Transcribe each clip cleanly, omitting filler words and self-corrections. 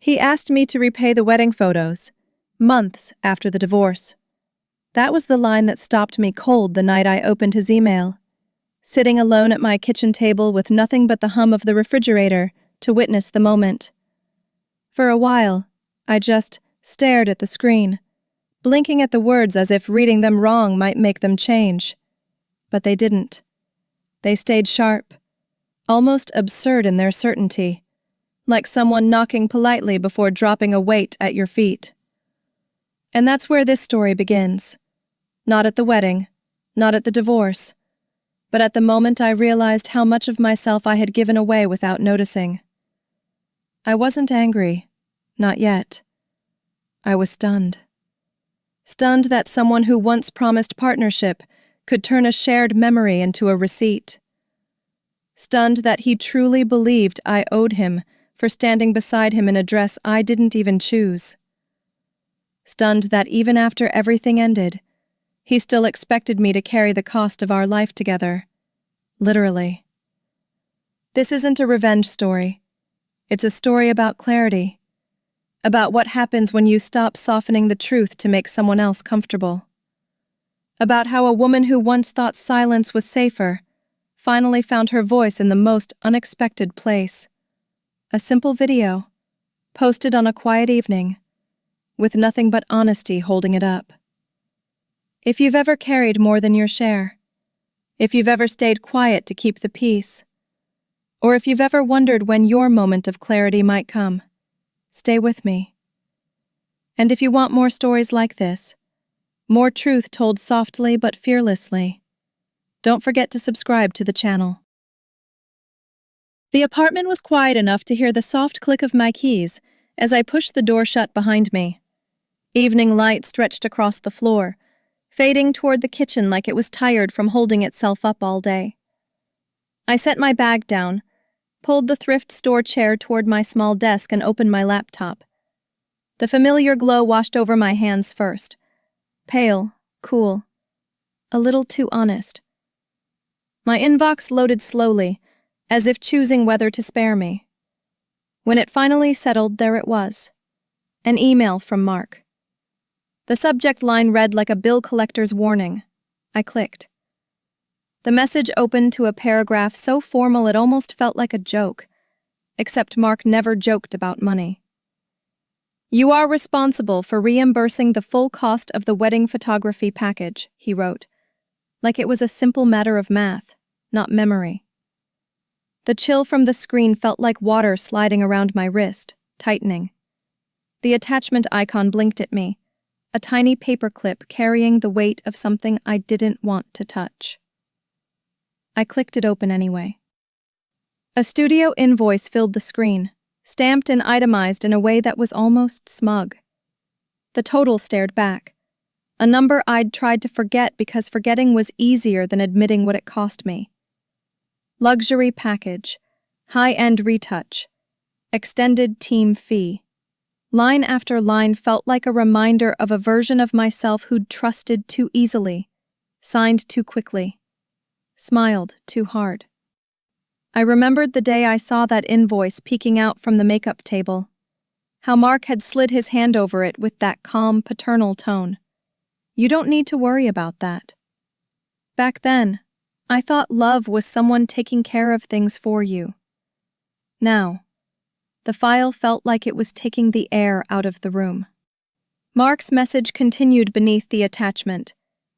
He asked me to repay the wedding photos, months after the divorce. That was the line that stopped me cold the night I opened his email. Sitting alone at my kitchen table with nothing but the hum of the refrigerator to witness the moment. For a while, I just stared at the screen, blinking at the words as if reading them wrong might make them change. But they didn't. They stayed sharp, almost absurd in their certainty, like someone knocking politely before dropping a weight at your feet. And that's where this story begins. Not at the wedding, not at the divorce, but at the moment I realized how much of myself I had given away without noticing. I wasn't angry, not yet. I was stunned. Stunned that someone who once promised partnership could turn a shared memory into a receipt. Stunned that he truly believed I owed him for standing beside him in a dress I didn't even choose. Stunned that even after everything ended, he still expected me to carry the cost of our life together. Literally. This isn't a revenge story. It's a story about clarity. About what happens when you stop softening the truth to make someone else comfortable. About how a woman who once thought silence was safer finally found her voice in the most unexpected place. A simple video, posted on a quiet evening, with nothing but honesty holding it up. If you've ever carried more than your share, if you've ever stayed quiet to keep the peace, or if you've ever wondered when your moment of clarity might come, stay with me. And if you want more stories like this, more truth told softly but fearlessly, don't forget to subscribe to the channel. The apartment was quiet enough to hear the soft click of my keys as I pushed the door shut behind me. Evening light stretched across the floor, fading toward the kitchen like it was tired from holding itself up all day. I set my bag down, pulled the thrift store chair toward my small desk and opened my laptop. The familiar glow washed over my hands first. Pale, cool, a little too honest. My inbox loaded slowly, as if choosing whether to spare me. When it finally settled, there it was. An email from Mark. The subject line read like a bill collector's warning. I clicked. The message opened to a paragraph so formal it almost felt like a joke, except Mark never joked about money. You are responsible for reimbursing the full cost of the wedding photography package, he wrote, like it was a simple matter of math, not memory. The chill from the screen felt like water sliding around my wrist, tightening. The attachment icon blinked at me, a tiny paperclip carrying the weight of something I didn't want to touch. I clicked it open anyway. A studio invoice filled the screen, stamped and itemized in a way that was almost smug. The total stared back, a number I'd tried to forget because forgetting was easier than admitting what it cost me. Luxury package, high-end retouch, extended team fee. Line after line felt like a reminder of a version of myself who'd trusted too easily, signed too quickly, smiled too hard. I remembered the day I saw that invoice peeking out from the makeup table, how Mark had slid his hand over it with that calm, paternal tone. You don't need to worry about that. Back then, I thought love was someone taking care of things for you. Now, the file felt like it was taking the air out of the room. Mark's message continued beneath the attachment,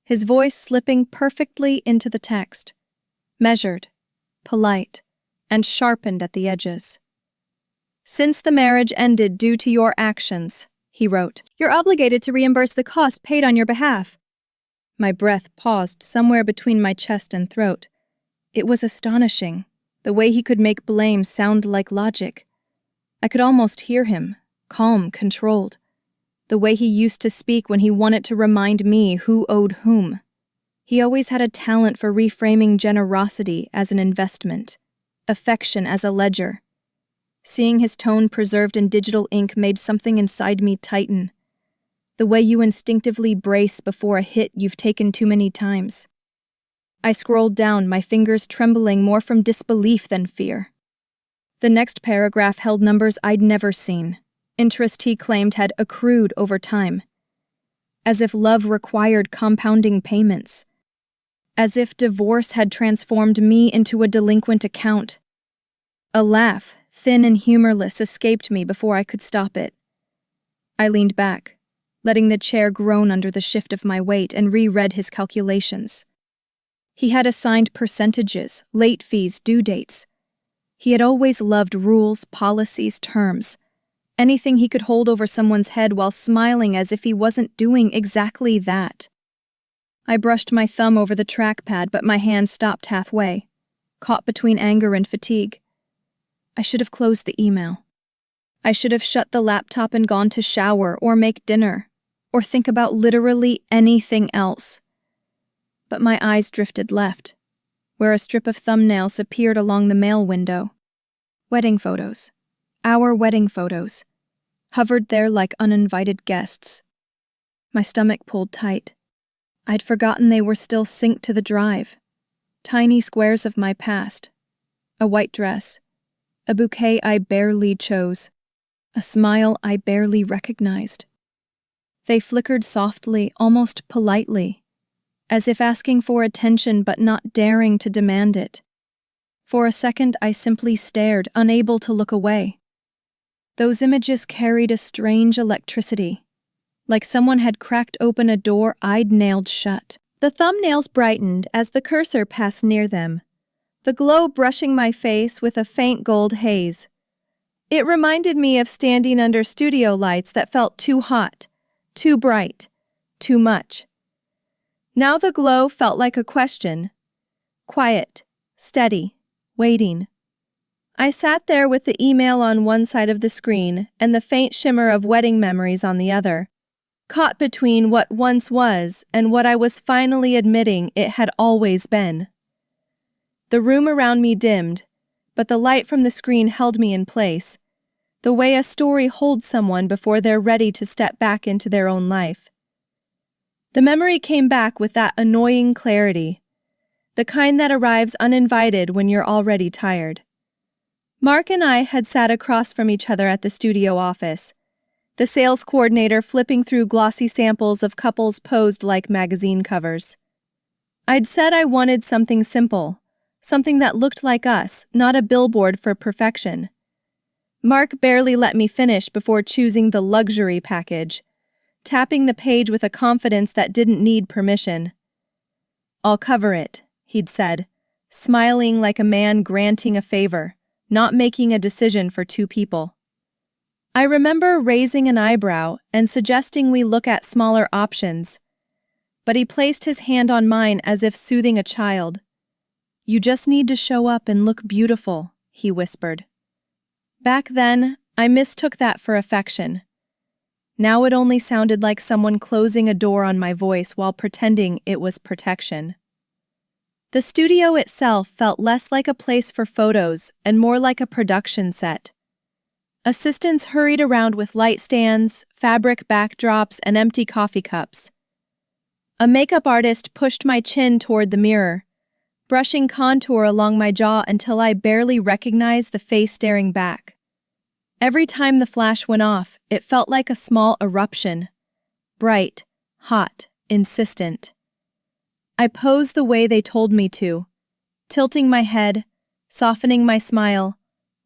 his voice slipping perfectly into the text, measured, polite, and sharpened at the edges. Since the marriage ended due to your actions, he wrote, you're obligated to reimburse the cost paid on your behalf. My breath paused somewhere between my chest and throat. It was astonishing, the way he could make blame sound like logic. I could almost hear him, calm, controlled, the way he used to speak when he wanted to remind me who owed whom. He always had a talent for reframing generosity as an investment, affection as a ledger. Seeing his tone preserved in digital ink made something inside me tighten. The way you instinctively brace before a hit you've taken too many times. I scrolled down, my fingers trembling more from disbelief than fear. The next paragraph held numbers I'd never seen. Interest he claimed had accrued over time. As if love required compounding payments. As if divorce had transformed me into a delinquent account. A laugh, thin and humorless, escaped me before I could stop it. I leaned back, letting the chair groan under the shift of my weight, and reread his calculations. He had assigned percentages, late fees, due dates. He had always loved rules, policies, terms. Anything he could hold over someone's head while smiling as if he wasn't doing exactly that. I brushed my thumb over the trackpad, but my hand stopped halfway, caught between anger and fatigue. I should have closed the email. I should have shut the laptop and gone to shower or make dinner, or think about literally anything else. But my eyes drifted left, where a strip of thumbnails appeared along the mail window. Wedding photos. Our wedding photos. Hovered there like uninvited guests. My stomach pulled tight. I'd forgotten they were still synced to the drive. Tiny squares of my past. A white dress. A bouquet I barely chose. A smile I barely recognized. They flickered softly, almost politely, as if asking for attention but not daring to demand it. For a second, I simply stared, unable to look away. Those images carried a strange electricity, like someone had cracked open a door I'd nailed shut. The thumbnails brightened as the cursor passed near them, the glow brushing my face with a faint gold haze. It reminded me of standing under studio lights that felt too hot, too bright, too much. Now the glow felt like a question. Quiet, steady, waiting. I sat there with the email on one side of the screen and the faint shimmer of wedding memories on the other, caught between what once was and what I was finally admitting it had always been. The room around me dimmed, but the light from the screen held me in place, the way a story holds someone before they're ready to step back into their own life. The memory came back with that annoying clarity, the kind that arrives uninvited when you're already tired. Mark and I had sat across from each other at the studio office, the sales coordinator flipping through glossy samples of couples posed like magazine covers. I'd said I wanted something simple, something that looked like us, not a billboard for perfection. Mark barely let me finish before choosing the luxury package, tapping the page with a confidence that didn't need permission. "I'll cover it," he'd said, smiling like a man granting a favor, not making a decision for two people. I remember raising an eyebrow and suggesting we look at smaller options, but he placed his hand on mine as if soothing a child. "You just need to show up and look beautiful," he whispered. Back then, I mistook that for affection. Now it only sounded like someone closing a door on my voice while pretending it was protection. The studio itself felt less like a place for photos and more like a production set. Assistants hurried around with light stands, fabric backdrops, and empty coffee cups. A makeup artist pushed my chin toward the mirror, brushing contour along my jaw until I barely recognized the face staring back. Every time the flash went off, it felt like a small eruption. Bright, hot, insistent. I posed the way they told me to, tilting my head, softening my smile,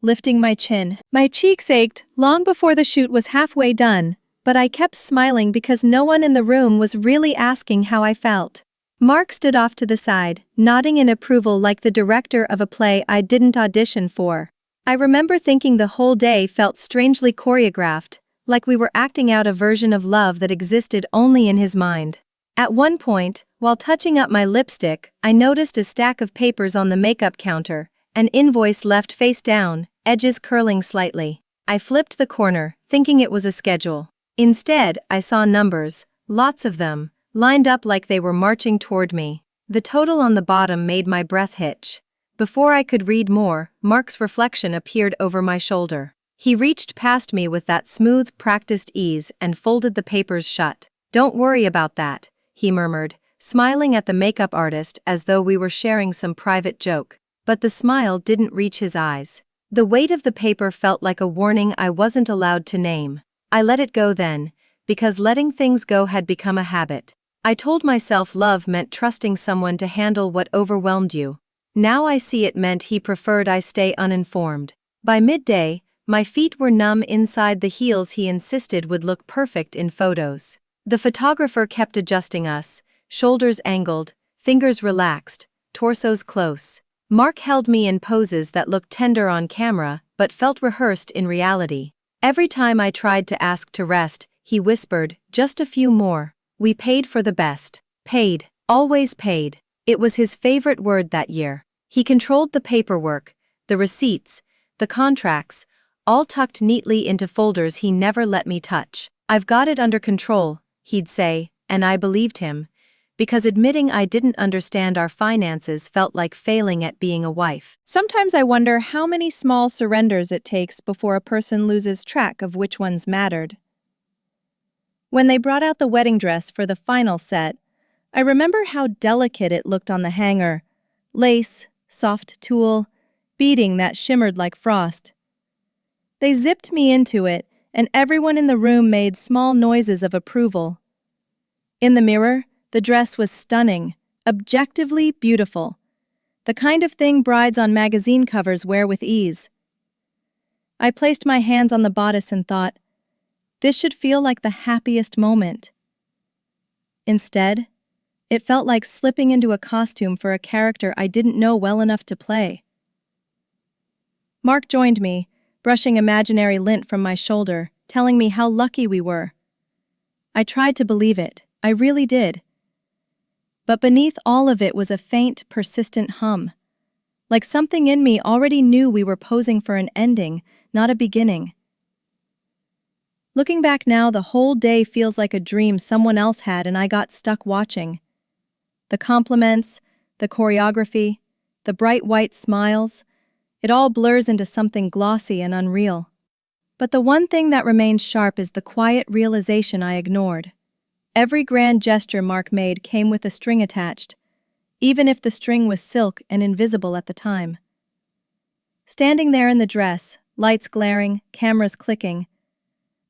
lifting my chin. My cheeks ached long before the shoot was halfway done, but I kept smiling because no one in the room was really asking how I felt. Mark stood off to the side, nodding in approval like the director of a play I didn't audition for. I remember thinking the whole day felt strangely choreographed, like we were acting out a version of love that existed only in his mind. At one point, while touching up my lipstick, I noticed a stack of papers on the makeup counter, an invoice left face down, edges curling slightly. I flipped the corner, thinking it was a schedule. Instead, I saw numbers, lots of them, lined up like they were marching toward me. The total on the bottom made my breath hitch. Before I could read more, Mark's reflection appeared over my shoulder. He reached past me with that smooth, practiced ease and folded the papers shut. "Don't worry about that," he murmured, smiling at the makeup artist as though we were sharing some private joke. But the smile didn't reach his eyes. The weight of the paper felt like a warning I wasn't allowed to name. I let it go then, because letting things go had become a habit. I told myself love meant trusting someone to handle what overwhelmed you. Now I see it meant he preferred I stay uninformed. By midday, my feet were numb inside the heels he insisted would look perfect in photos. The photographer kept adjusting us, shoulders angled, fingers relaxed, torsos close. Mark held me in poses that looked tender on camera but felt rehearsed in reality. Every time I tried to ask to rest, he whispered, "Just a few more." We paid for the best. Paid. Always paid. It was his favorite word that year. He controlled the paperwork, the receipts, the contracts, all tucked neatly into folders he never let me touch. "I've got it under control," he'd say, and I believed him, because admitting I didn't understand our finances felt like failing at being a wife. Sometimes I wonder how many small surrenders it takes before a person loses track of which ones mattered. When they brought out the wedding dress for the final set, I remember how delicate it looked on the hanger. Lace, soft tulle, beading that shimmered like frost. They zipped me into it, and everyone in the room made small noises of approval. In the mirror, the dress was stunning, objectively beautiful. The kind of thing brides on magazine covers wear with ease. I placed my hands on the bodice and thought, this should feel like the happiest moment. Instead, it felt like slipping into a costume for a character I didn't know well enough to play. Mark joined me, brushing imaginary lint from my shoulder, telling me how lucky we were. I tried to believe it, I really did. But beneath all of it was a faint, persistent hum. Like something in me already knew we were posing for an ending, not a beginning. Looking back now, the whole day feels like a dream someone else had and I got stuck watching. The compliments, the choreography, the bright white smiles, it all blurs into something glossy and unreal. But the one thing that remains sharp is the quiet realization I ignored. Every grand gesture Mark made came with a string attached, even if the string was silk and invisible at the time. Standing there in the dress, lights glaring, cameras clicking,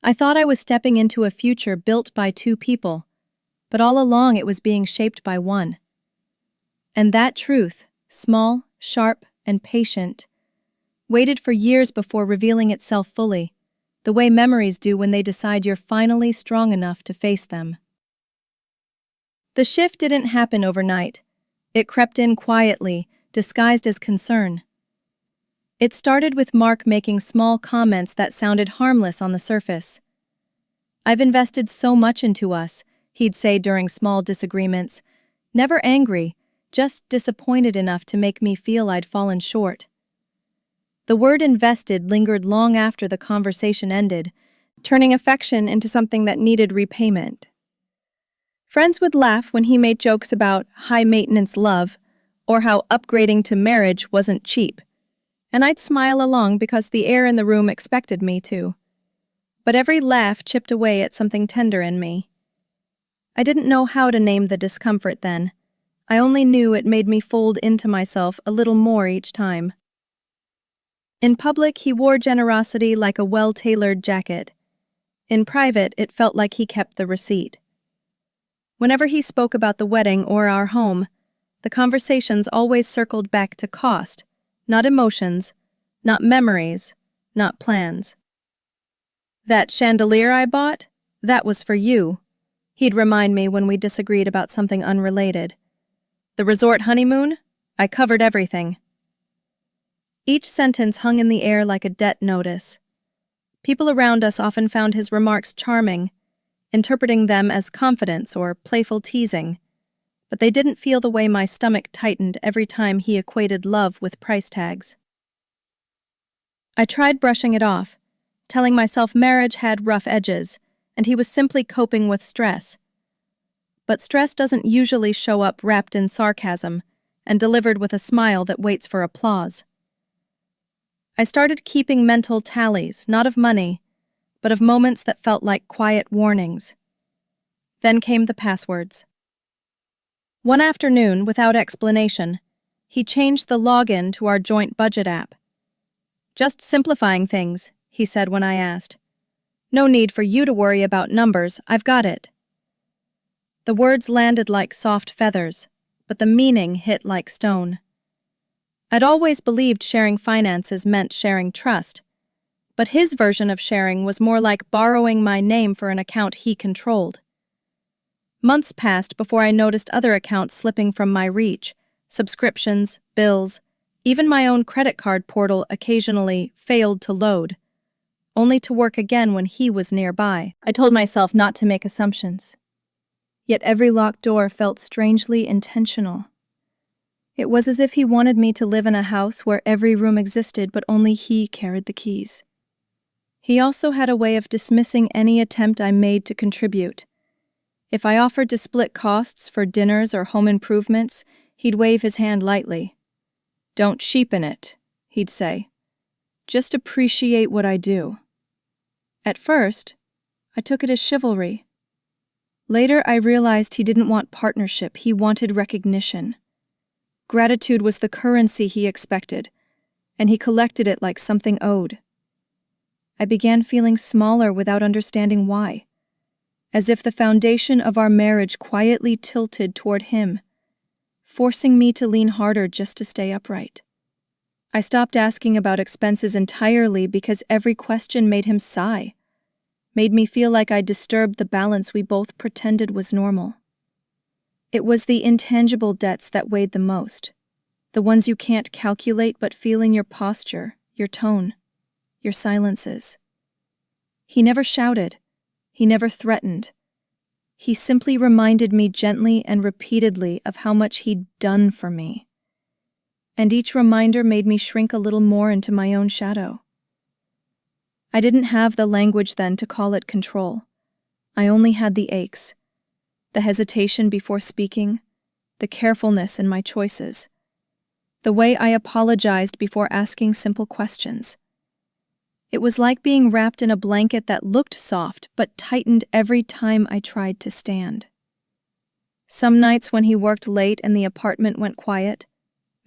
I thought I was stepping into a future built by two people, but all along it was being shaped by one. And that truth, small, sharp, and patient, waited for years before revealing itself fully, the way memories do when they decide you're finally strong enough to face them. The shift didn't happen overnight. It crept in quietly, disguised as concern. It started with Mark making small comments that sounded harmless on the surface. "I've invested so much into us," he'd say during small disagreements, never angry, just disappointed enough to make me feel I'd fallen short. The word invested lingered long after the conversation ended, turning affection into something that needed repayment. Friends would laugh when he made jokes about high-maintenance love, or how upgrading to marriage wasn't cheap, and I'd smile along because the air in the room expected me to. But every laugh chipped away at something tender in me. I didn't know how to name the discomfort then. I only knew it made me fold into myself a little more each time. In public, he wore generosity like a well-tailored jacket. In private, it felt like he kept the receipt. Whenever he spoke about the wedding or our home, the conversations always circled back to cost, not emotions, not memories, not plans. "That chandelier I bought? That was for you," he'd remind me when we disagreed about something unrelated. "The resort honeymoon? I covered everything." Each sentence hung in the air like a debt notice. People around us often found his remarks charming, interpreting them as confidence or playful teasing, but they didn't feel the way my stomach tightened every time he equated love with price tags. I tried brushing it off, telling myself marriage had rough edges, and he was simply coping with stress. But stress doesn't usually show up wrapped in sarcasm and delivered with a smile that waits for applause. I started keeping mental tallies, not of money, but of moments that felt like quiet warnings. Then came the passwords. One afternoon, without explanation, he changed the login to our joint budget app. Just simplifying things, he said when I asked. No need for you to worry about numbers, I've got it. The words landed like soft feathers, but the meaning hit like stone. I'd always believed sharing finances meant sharing trust, but his version of sharing was more like borrowing my name for an account he controlled. Months passed before I noticed other accounts slipping from my reach, subscriptions, bills, even my own credit card portal occasionally failed to load, only to work again when he was nearby. I told myself not to make assumptions. Yet every locked door felt strangely intentional. It was as if he wanted me to live in a house where every room existed but only he carried the keys. He also had a way of dismissing any attempt I made to contribute. If I offered to split costs for dinners or home improvements, he'd wave his hand lightly. Don't cheapen it, he'd say. Just appreciate what I do. At first, I took it as chivalry. Later, I realized he didn't want partnership, he wanted recognition. Gratitude was the currency he expected, and he collected it like something owed. I began feeling smaller without understanding why, as if the foundation of our marriage quietly tilted toward him, forcing me to lean harder just to stay upright. I stopped asking about expenses entirely because every question made him sigh, made me feel like I'd disturbed the balance we both pretended was normal. It was the intangible debts that weighed the most, the ones you can't calculate but feel in your posture, your tone, your silences. He never shouted. He never threatened. He simply reminded me gently and repeatedly of how much he'd done for me. And each reminder made me shrink a little more into my own shadow. I didn't have the language then to call it control. I only had the aches, the hesitation before speaking, the carefulness in my choices, the way I apologized before asking simple questions. It was like being wrapped in a blanket that looked soft but tightened every time I tried to stand. Some nights when he worked late and the apartment went quiet,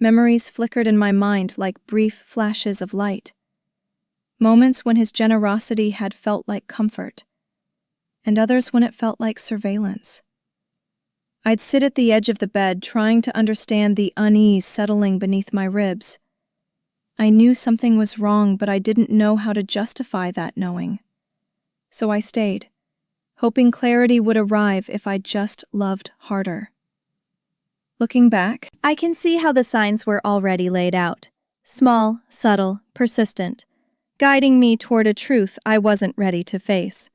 memories flickered in my mind like brief flashes of light. Moments when his generosity had felt like comfort, and others when it felt like surveillance. I'd sit at the edge of the bed trying to understand the unease settling beneath my ribs. I knew something was wrong, but I didn't know how to justify that knowing. So I stayed, hoping clarity would arrive if I just loved harder. Looking back, I can see how the signs were already laid out. Small, subtle, persistent, guiding me toward a truth I wasn't ready to face.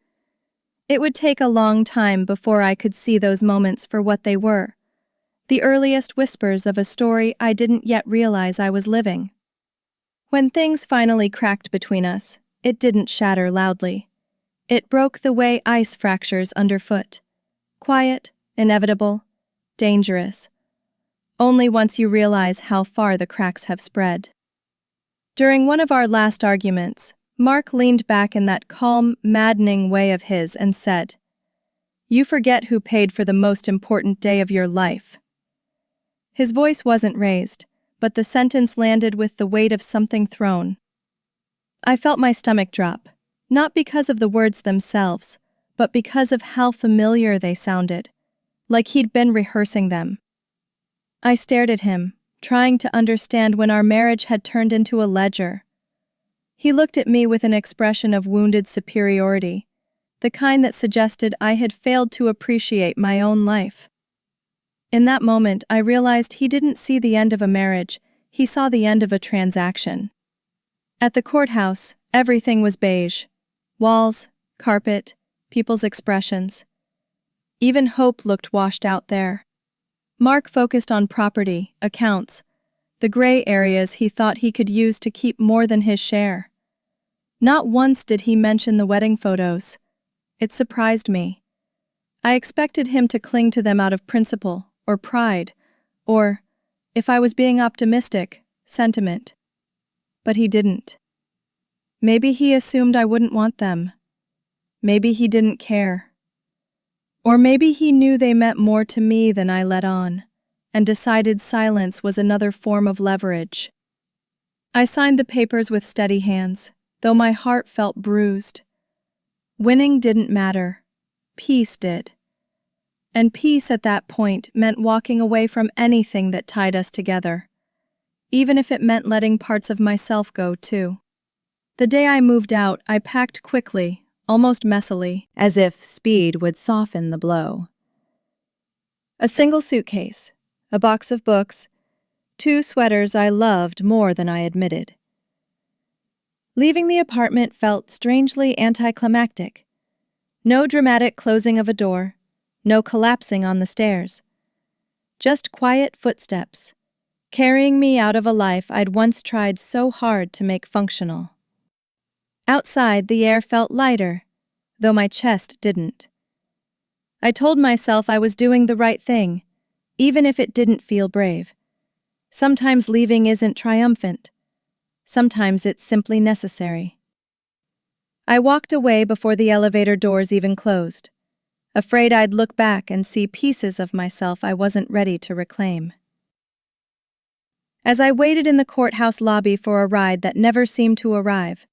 It would take a long time before I could see those moments for what they were, the earliest whispers of a story I didn't yet realize I was living. When things finally cracked between us, it didn't shatter loudly. It broke the way ice fractures underfoot. Quiet, inevitable, dangerous. Only once you realize how far the cracks have spread. During one of our last arguments, Mark leaned back in that calm, maddening way of his and said, "You forget who paid for the most important day of your life." His voice wasn't raised, but the sentence landed with the weight of something thrown. I felt my stomach drop, not because of the words themselves, but because of how familiar they sounded, like he'd been rehearsing them. I stared at him, trying to understand when our marriage had turned into a ledger. He looked at me with an expression of wounded superiority, the kind that suggested I had failed to appreciate my own life. In that moment, I realized he didn't see the end of a marriage, he saw the end of a transaction. At the courthouse, everything was beige. Walls, carpet, people's expressions. Even hope looked washed out there. Mark focused on property, accounts, the gray areas he thought he could use to keep more than his share. Not once did he mention the wedding photos. It surprised me. I expected him to cling to them out of principle, or pride, or, if I was being optimistic, sentiment. But he didn't. Maybe he assumed I wouldn't want them. Maybe he didn't care. Or maybe he knew they meant more to me than I let on, and decided silence was another form of leverage. I signed the papers with steady hands, though my heart felt bruised. Winning didn't matter. Peace did. And peace at that point meant walking away from anything that tied us together, even if it meant letting parts of myself go too. The day I moved out, I packed quickly, almost messily, as if speed would soften the blow. A single suitcase, a box of books, 2 sweaters I loved more than I admitted. Leaving the apartment felt strangely anticlimactic. No dramatic closing of a door, no collapsing on the stairs. Just quiet footsteps, carrying me out of a life I'd once tried so hard to make functional. Outside, the air felt lighter, though my chest didn't. I told myself I was doing the right thing, even if it didn't feel brave. Sometimes leaving isn't triumphant. Sometimes it's simply necessary. I walked away before the elevator doors even closed, afraid I'd look back and see pieces of myself I wasn't ready to reclaim. As I waited in the courthouse lobby for a ride that never seemed to arrive,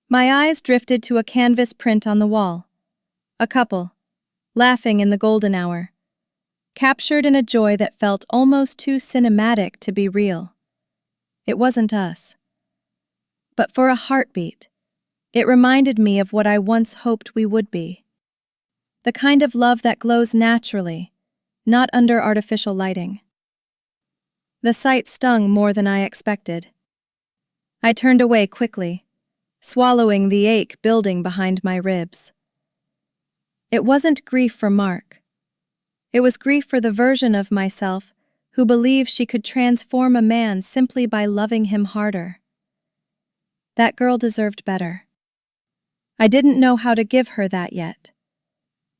my eyes drifted to a canvas print on the wall. A couple, laughing in the golden hour, captured in a joy that felt almost too cinematic to be real. It wasn't us. But for a heartbeat, it reminded me of what I once hoped we would be. The kind of love that glows naturally, not under artificial lighting. The sight stung more than I expected. I turned away quickly, swallowing the ache building behind my ribs. It wasn't grief for Mark. It was grief for the version of myself who believed she could transform a man simply by loving him harder. That girl deserved better. I didn't know how to give her that yet.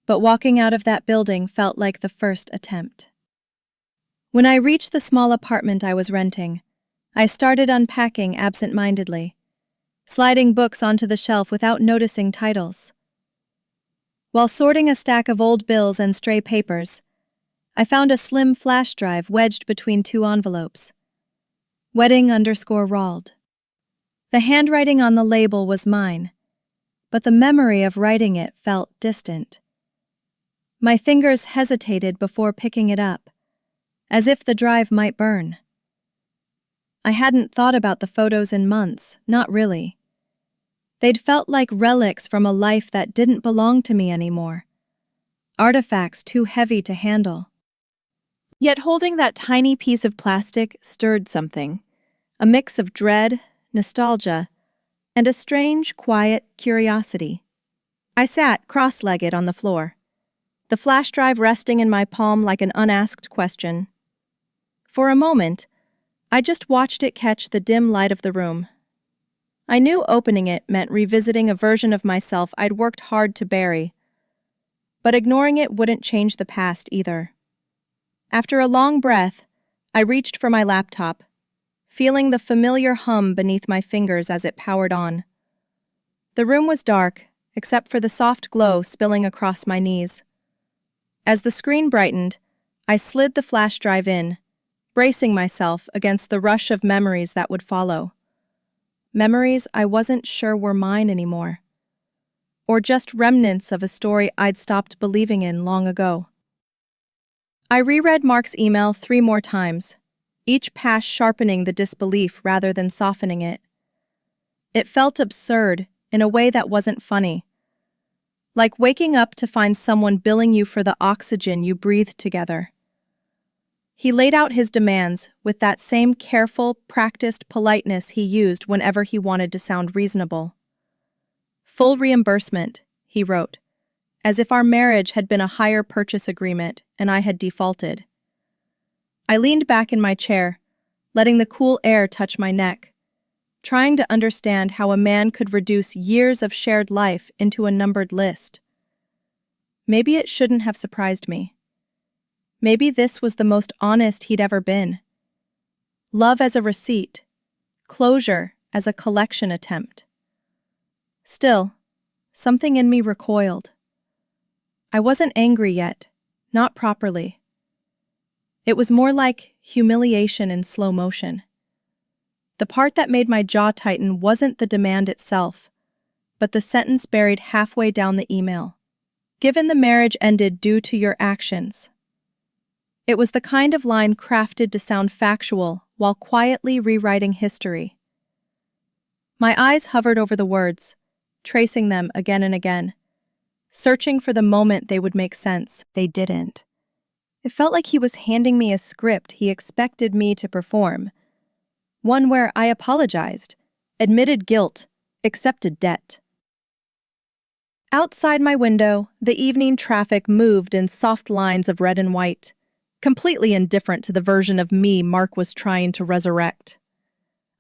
But walking out of that building felt like the first attempt. When I reached the small apartment I was renting, I started unpacking absent-mindedly, sliding books onto the shelf without noticing titles. While sorting a stack of old bills and stray papers, I found a slim flash drive wedged between 2 envelopes. Wedding_Rald. The handwriting on the label was mine, but the memory of writing it felt distant. My fingers hesitated before picking it up, as if the drive might burn. I hadn't thought about the photos in months, not really. They'd felt like relics from a life that didn't belong to me anymore. Artifacts too heavy to handle. Yet holding that tiny piece of plastic stirred something, a mix of dread, nostalgia, and a strange, quiet curiosity. I sat cross-legged on the floor, the flash drive resting in my palm like an unasked question. For a moment, I just watched it catch the dim light of the room. I knew opening it meant revisiting a version of myself I'd worked hard to bury, but ignoring it wouldn't change the past either. After a long breath, I reached for my laptop, feeling the familiar hum beneath my fingers as it powered on. The room was dark, except for the soft glow spilling across my knees. As the screen brightened, I slid the flash drive in, bracing myself against the rush of memories that would follow. Memories I wasn't sure were mine anymore, or just remnants of a story I'd stopped believing in long ago. I reread Mark's email 3 more times, each pass sharpening the disbelief rather than softening it. It felt absurd in a way that wasn't funny, like waking up to find someone billing you for the oxygen you breathed together. He laid out his demands with that same careful, practiced politeness he used whenever he wanted to sound reasonable. Full reimbursement, he wrote, as if our marriage had been a hire purchase agreement and I had defaulted. I leaned back in my chair, letting the cool air touch my neck, trying to understand how a man could reduce years of shared life into a numbered list. Maybe it shouldn't have surprised me. Maybe this was the most honest he'd ever been. Love as a receipt, closure as a collection attempt. Still, something in me recoiled. I wasn't angry yet, not properly. It was more like humiliation in slow motion. The part that made my jaw tighten wasn't the demand itself, but the sentence buried halfway down the email. Given the marriage ended due to your actions. It was the kind of line crafted to sound factual while quietly rewriting history. My eyes hovered over the words, tracing them again and again, searching for the moment they would make sense. They didn't. It felt like he was handing me a script he expected me to perform. One where I apologized, admitted guilt, accepted debt. Outside my window, the evening traffic moved in soft lines of red and white, completely indifferent to the version of me Mark was trying to resurrect.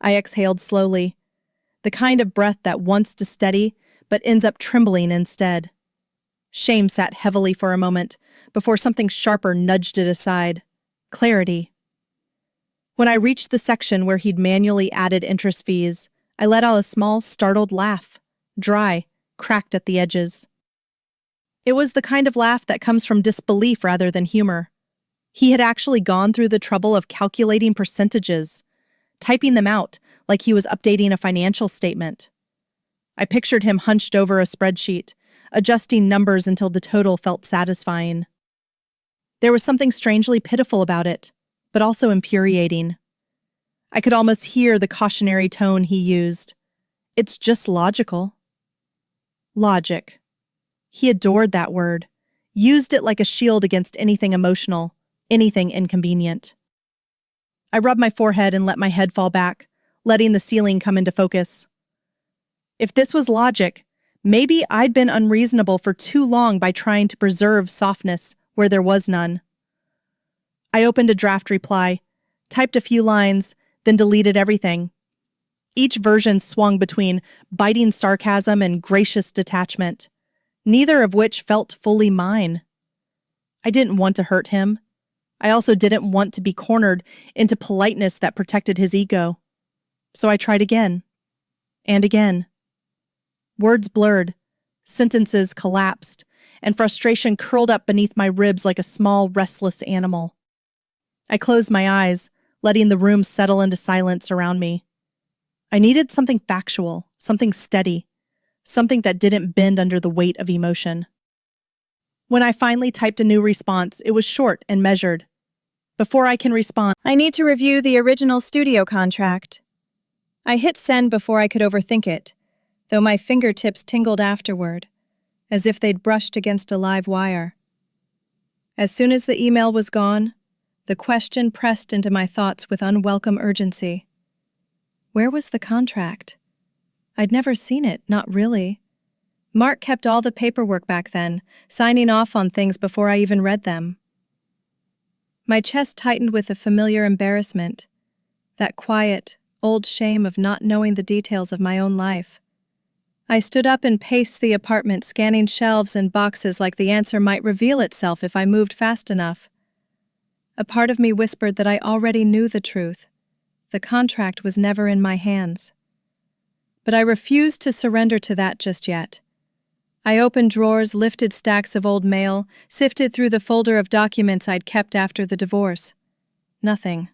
I exhaled slowly, the kind of breath that wants to steady but ends up trembling instead. Shame sat heavily for a moment before something sharper nudged it aside. Clarity. When I reached the section where he'd manually added interest fees, I let out a small, startled laugh, dry, cracked at the edges. It was the kind of laugh that comes from disbelief rather than humor. He had actually gone through the trouble of calculating percentages, typing them out like he was updating a financial statement. I pictured him hunched over a spreadsheet, adjusting numbers until the total felt satisfying. There was something strangely pitiful about it, but also infuriating. I could almost hear the cautionary tone he used. It's just logical. Logic. He adored that word, used it like a shield against anything emotional, anything inconvenient. I rubbed my forehead and let my head fall back, letting the ceiling come into focus. If this was logic, maybe I'd been unreasonable for too long by trying to preserve softness where there was none. I opened a draft reply, typed a few lines, then deleted everything. Each version swung between biting sarcasm and gracious detachment, neither of which felt fully mine. I didn't want to hurt him. I also didn't want to be cornered into politeness that protected his ego. So I tried again. And again. Words blurred, sentences collapsed, and frustration curled up beneath my ribs like a small, restless animal. I closed my eyes, letting the room settle into silence around me. I needed something factual, something steady, something that didn't bend under the weight of emotion. When I finally typed a new response, it was short and measured. Before I can respond, I need to review the original studio contract. I hit send before I could overthink it, though my fingertips tingled afterward, as if they'd brushed against a live wire. As soon as the email was gone, the question pressed into my thoughts with unwelcome urgency. Where was the contract? I'd never seen it, not really. Mark kept all the paperwork back then, signing off on things before I even read them. My chest tightened with a familiar embarrassment, that quiet, old shame of not knowing the details of my own life. I stood up and paced the apartment, scanning shelves and boxes like the answer might reveal itself if I moved fast enough. A part of me whispered that I already knew the truth. The contract was never in my hands. But I refused to surrender to that just yet. I opened drawers, lifted stacks of old mail, sifted through the folder of documents I'd kept after the divorce. Nothing.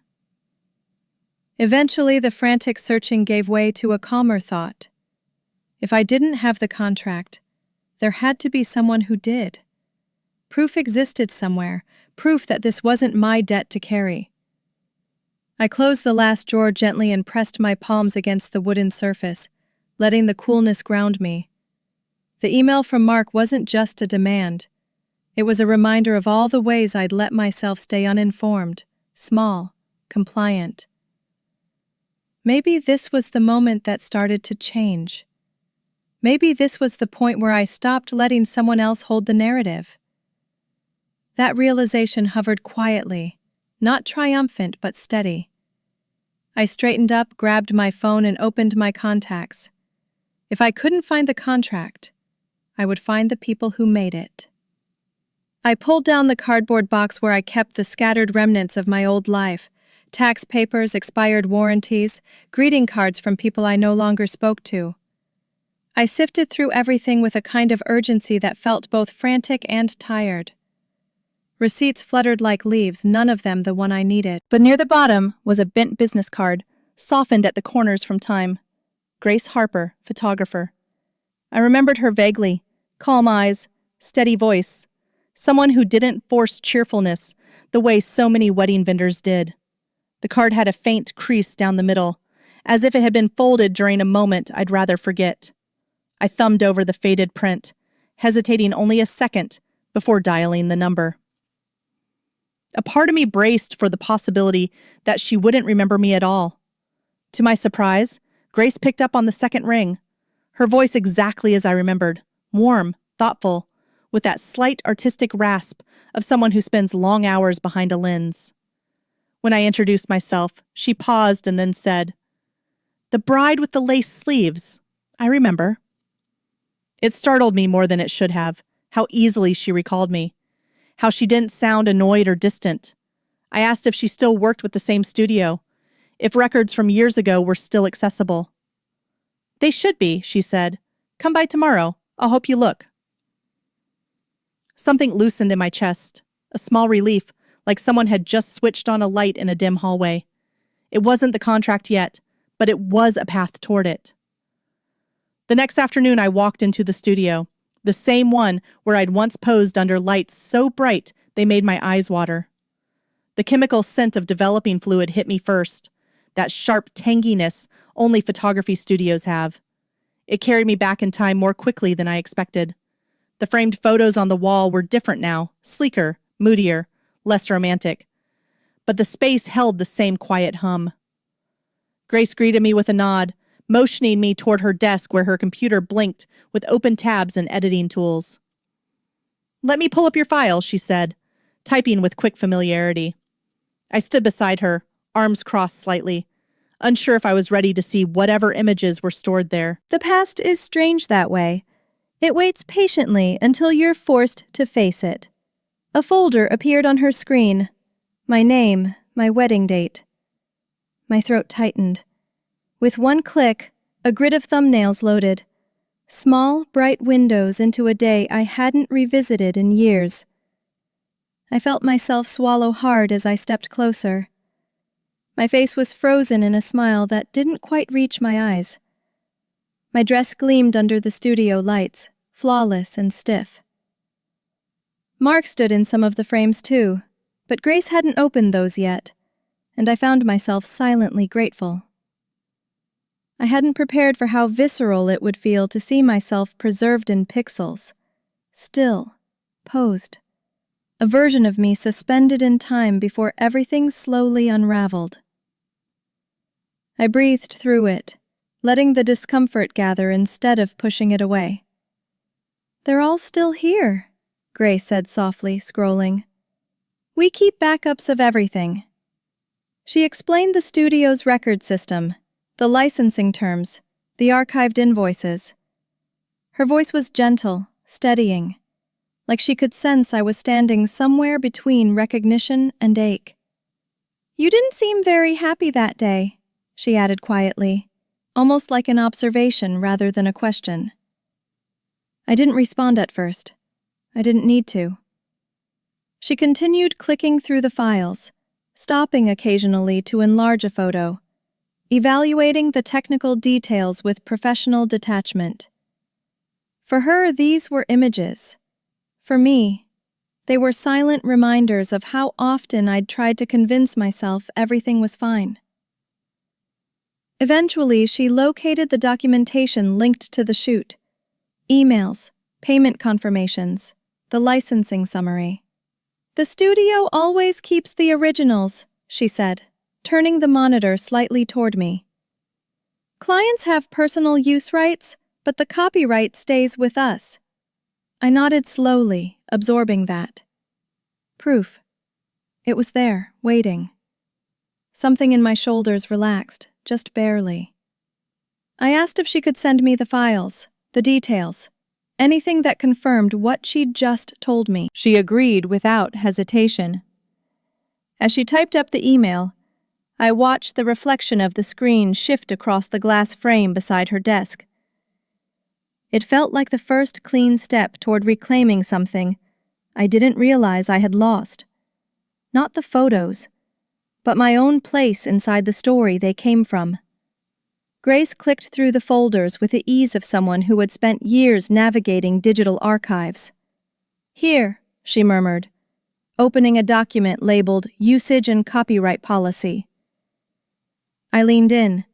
Eventually, the frantic searching gave way to a calmer thought. If I didn't have the contract, there had to be someone who did. Proof existed somewhere, proof that this wasn't my debt to carry. I closed the last drawer gently and pressed my palms against the wooden surface, letting the coolness ground me. The email from Mark wasn't just a demand. It was a reminder of all the ways I'd let myself stay uninformed, small, compliant. Maybe this was the moment that started to change. Maybe this was the point where I stopped letting someone else hold the narrative. That realization hovered quietly, not triumphant but steady. I straightened up, grabbed my phone, and opened my contacts. If I couldn't find the contract, I would find the people who made it. I pulled down the cardboard box where I kept the scattered remnants of my old life, tax papers, expired warranties, greeting cards from people I no longer spoke to. I sifted through everything with a kind of urgency that felt both frantic and tired. Receipts fluttered like leaves, none of them the one I needed. But near the bottom was a bent business card, softened at the corners from time. Grace Harper, photographer. I remembered her vaguely. Calm eyes, steady voice. Someone who didn't force cheerfulness the way so many wedding vendors did. The card had a faint crease down the middle, as if it had been folded during a moment I'd rather forget. I thumbed over the faded print, hesitating only a second before dialing the number. A part of me braced for the possibility that she wouldn't remember me at all. To my surprise, Grace picked up on the second ring, her voice exactly as I remembered, warm, thoughtful, with that slight artistic rasp of someone who spends long hours behind a lens. When I introduced myself, she paused and then said, "The bride with the lace sleeves. I remember." It startled me more than it should have, how easily she recalled me, how she didn't sound annoyed or distant. I asked if she still worked with the same studio, if records from years ago were still accessible. "They should be," she said. "Come by tomorrow. I'll help you look." Something loosened in my chest, a small relief, like someone had just switched on a light in a dim hallway. It wasn't the contract yet, but it was a path toward it. The next afternoon I walked into the studio, the same one where I'd once posed under lights so bright they made my eyes water. The chemical scent of developing fluid hit me first, that sharp tanginess only photography studios have. It carried me back in time more quickly than I expected. The framed photos on the wall were different now, sleeker, moodier, less romantic. But the space held the same quiet hum. Grace greeted me with a nod, motioning me toward her desk where her computer blinked with open tabs and editing tools. "Let me pull up your file," she said, typing with quick familiarity. I stood beside her, arms crossed slightly, unsure if I was ready to see whatever images were stored there. The past is strange that way. It waits patiently until you're forced to face it. A folder appeared on her screen. My name, my wedding date. My throat tightened. With one click, a grid of thumbnails loaded. Small, bright windows into a day I hadn't revisited in years. I felt myself swallow hard as I stepped closer. My face was frozen in a smile that didn't quite reach my eyes. My dress gleamed under the studio lights, flawless and stiff. Mark stood in some of the frames too, but Grace hadn't opened those yet, and I found myself silently grateful. I hadn't prepared for how visceral it would feel to see myself preserved in pixels, still, posed. A version of me suspended in time before everything slowly unraveled. I breathed through it, letting the discomfort gather instead of pushing it away. "They're all still here," Grace said softly, scrolling. "We keep backups of everything." She explained the studio's record system, the licensing terms, the archived invoices. Her voice was gentle, steadying, like she could sense I was standing somewhere between recognition and ache. "You didn't seem very happy that day," she added quietly, almost like an observation rather than a question. I didn't respond at first. I didn't need to. She continued clicking through the files, stopping occasionally to enlarge a photo, evaluating the technical details with professional detachment. For her, these were images. For me, they were silent reminders of how often I'd tried to convince myself everything was fine. Eventually, she located the documentation linked to the shoot. Emails, payment confirmations, the licensing summary. "The studio always keeps the originals," she said, turning the monitor slightly toward me. "Clients have personal use rights, but the copyright stays with us." I nodded slowly, absorbing that. Proof. It was there, waiting. Something in my shoulders relaxed, just barely. I asked if she could send me the files, the details, anything that confirmed what she'd just told me. She agreed without hesitation. As she typed up the email, I watched the reflection of the screen shift across the glass frame beside her desk. It felt like the first clean step toward reclaiming something I didn't realize I had lost. Not the photos, but my own place inside the story they came from. Grace clicked through the folders with the ease of someone who had spent years navigating digital archives. "Here," she murmured, opening a document labeled Usage and Copyright Policy. I leaned in,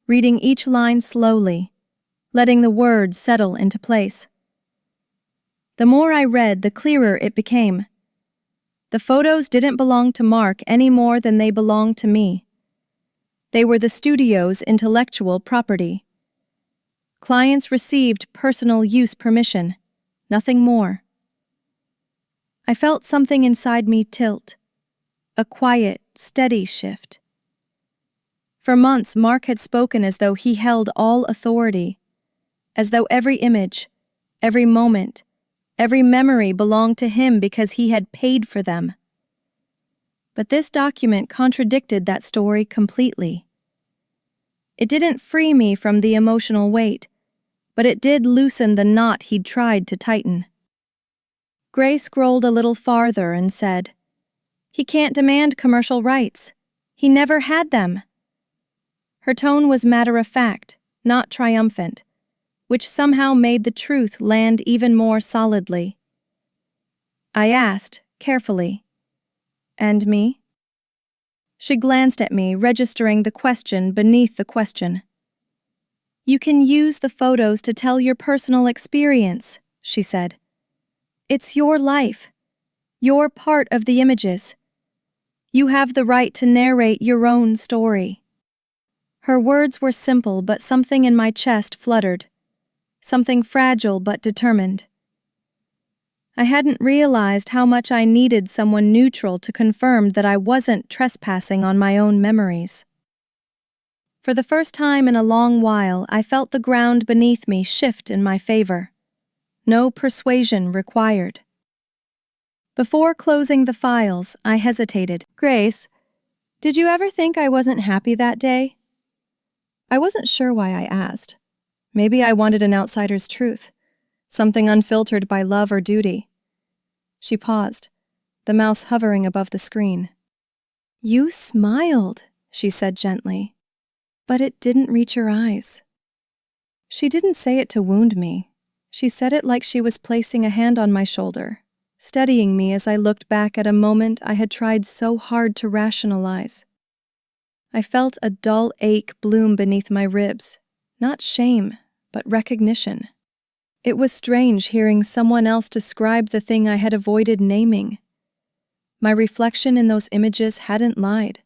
reading each line slowly, letting the words settle into place. The more I read, the clearer it became. The photos didn't belong to Mark any more than they belonged to me. They were the studio's intellectual property. Clients received personal use permission, nothing more. I felt something inside me tilt, a quiet, steady shift. For months, Mark had spoken as though he held all authority, as though every image, every moment, every memory belonged to him because he had paid for them. But this document contradicted that story completely. It didn't free me from the emotional weight, but it did loosen the knot he'd tried to tighten. Grace scrolled a little farther and said, "He can't demand commercial rights. He never had them." Her tone was matter-of-fact, not triumphant, which somehow made the truth land even more solidly. I asked, carefully, "And me?" She glanced at me, registering the question beneath the question. "You can use the photos to tell your personal experience," she said. "It's your life. You're part of the images. You have the right to narrate your own story." Her words were simple, but something in my chest fluttered. Something fragile but determined. I hadn't realized how much I needed someone neutral to confirm that I wasn't trespassing on my own memories. For the first time in a long while, I felt the ground beneath me shift in my favor. No persuasion required. Before closing the files, I hesitated. "Grace, did you ever think I wasn't happy that day?" I wasn't sure why I asked. Maybe I wanted an outsider's truth, something unfiltered by love or duty. She paused, the mouse hovering above the screen. "You smiled," she said gently, "but it didn't reach your eyes." She didn't say it to wound me. She said it like she was placing a hand on my shoulder, steadying me as I looked back at a moment I had tried so hard to rationalize. I felt a dull ache bloom beneath my ribs, not shame, but recognition. It was strange hearing someone else describe the thing I had avoided naming. My reflection in those images hadn't lied.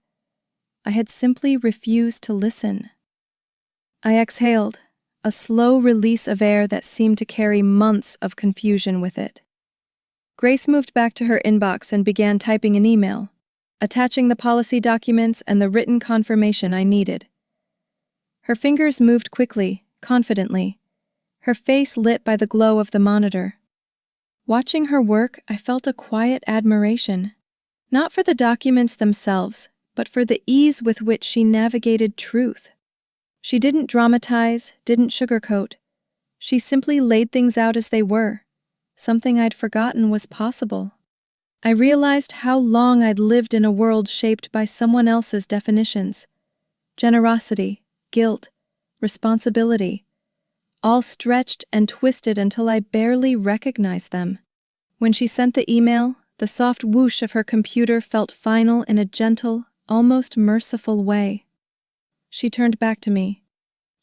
I had simply refused to listen. I exhaled, a slow release of air that seemed to carry months of confusion with it. Grace moved back to her inbox and began typing an email, attaching the policy documents and the written confirmation I needed. Her fingers moved quickly, confidently, her face lit by the glow of the monitor. Watching her work, I felt a quiet admiration, not for the documents themselves, but for the ease with which she navigated truth. She didn't dramatize, didn't sugarcoat. She simply laid things out as they were, something I'd forgotten was possible. I realized how long I'd lived in a world shaped by someone else's definitions. Generosity, guilt, responsibility, all stretched and twisted until I barely recognized them. When she sent the email, the soft whoosh of her computer felt final in a gentle, almost merciful way. She turned back to me.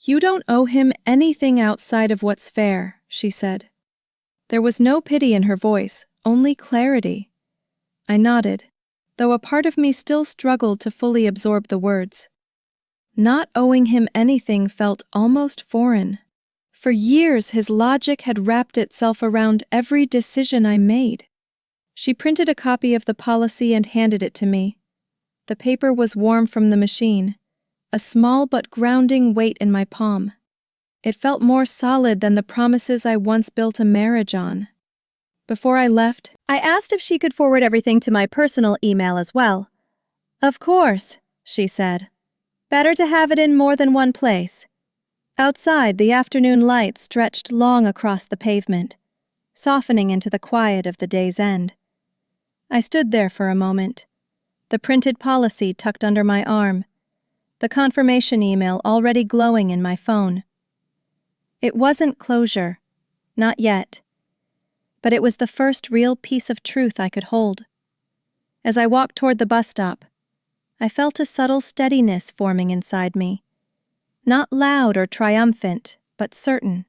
"You don't owe him anything outside of what's fair," she said. There was no pity in her voice, only clarity. I nodded, though a part of me still struggled to fully absorb the words. Not owing him anything felt almost foreign. For years, his logic had wrapped itself around every decision I made. She printed a copy of the policy and handed it to me. The paper was warm from the machine, a small but grounding weight in my palm. It felt more solid than the promises I once built a marriage on. Before I left, I asked if she could forward everything to my personal email as well. "Of course," she said. "Better to have it in more than one place." Outside, the afternoon light stretched long across the pavement, softening into the quiet of the day's end. I stood there for a moment, the printed policy tucked under my arm, the confirmation email already glowing in my phone. It wasn't closure, not yet, but it was the first real piece of truth I could hold. As I walked toward the bus stop, I felt a subtle steadiness forming inside me. Not loud or triumphant, but certain.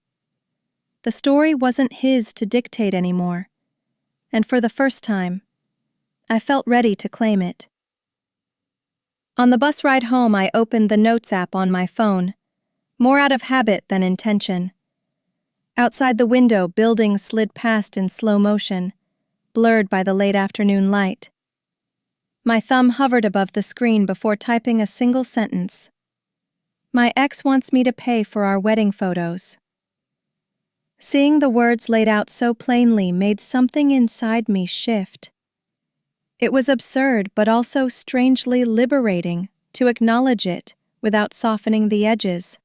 The story wasn't his to dictate anymore, and for the first time, I felt ready to claim it. On the bus ride home, I opened the Notes app on my phone, more out of habit than intention. Outside the window, buildings slid past in slow motion, blurred by the late afternoon light. My thumb hovered above the screen before typing a single sentence. My ex wants me to pay for our wedding photos. Seeing the words laid out so plainly made something inside me shift. It was absurd but also strangely liberating to acknowledge it without softening the edges.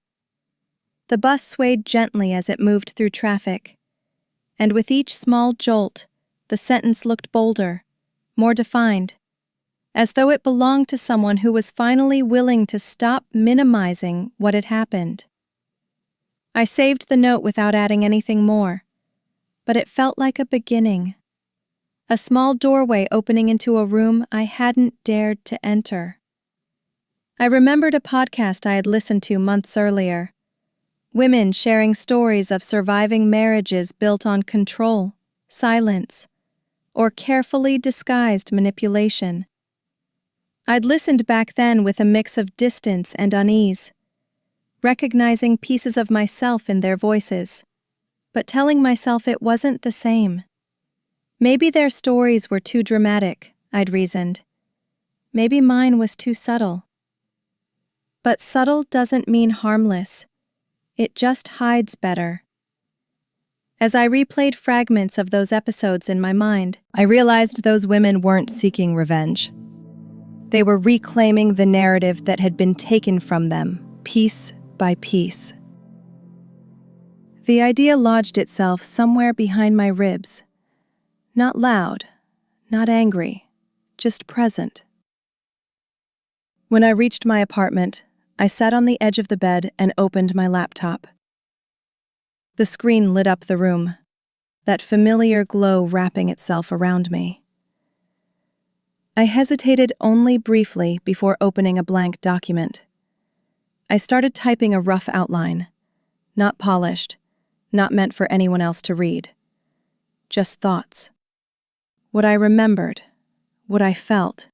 The bus swayed gently as it moved through traffic, and with each small jolt, the sentence looked bolder, more defined, as though it belonged to someone who was finally willing to stop minimizing what had happened. I saved the note without adding anything more, but it felt like a beginning. A small doorway opening into a room I hadn't dared to enter. I remembered a podcast I had listened to months earlier. Women sharing stories of surviving marriages built on control, silence, or carefully disguised manipulation. I'd listened back then with a mix of distance and unease, recognizing pieces of myself in their voices, but telling myself it wasn't the same. Maybe their stories were too dramatic, I'd reasoned. Maybe mine was too subtle. But subtle doesn't mean harmless. It just hides better. As I replayed fragments of those episodes in my mind, I realized those women weren't seeking revenge. They were reclaiming the narrative that had been taken from them, piece by piece. The idea lodged itself somewhere behind my ribs. Not loud, not angry, just present. When I reached my apartment, I sat on the edge of the bed and opened my laptop. The screen lit up the room, that familiar glow wrapping itself around me. I hesitated only briefly before opening a blank document. I started typing a rough outline, not polished, not meant for anyone else to read. Just thoughts. What I remembered, what I felt,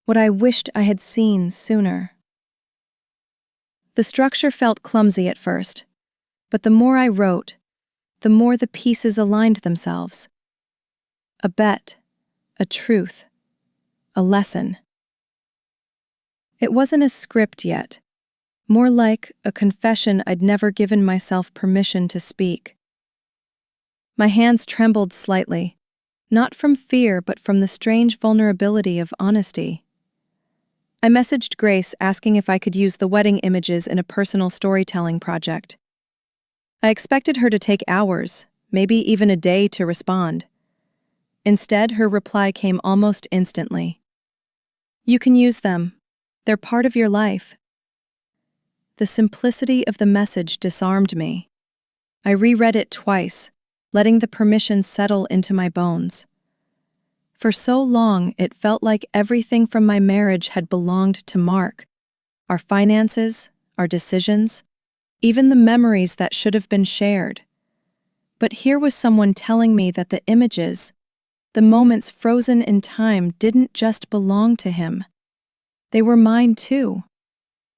what I wished I had seen sooner. The structure felt clumsy at first, but the more I wrote, the more the pieces aligned themselves. A bet, a truth, a lesson. It wasn't a script yet, more like a confession I'd never given myself permission to speak. My hands trembled slightly, not from fear but from the strange vulnerability of honesty. I messaged Grace asking if I could use the wedding images in a personal storytelling project. I expected her to take hours, maybe even a day to respond. Instead, her reply came almost instantly. "You can use them. They're part of your life." The simplicity of the message disarmed me. I reread it twice, letting the permission settle into my bones. For so long, it felt like everything from my marriage had belonged to Mark. Our finances, our decisions, even the memories that should have been shared. But here was someone telling me that the images, the moments frozen in time, didn't just belong to him. They were mine too.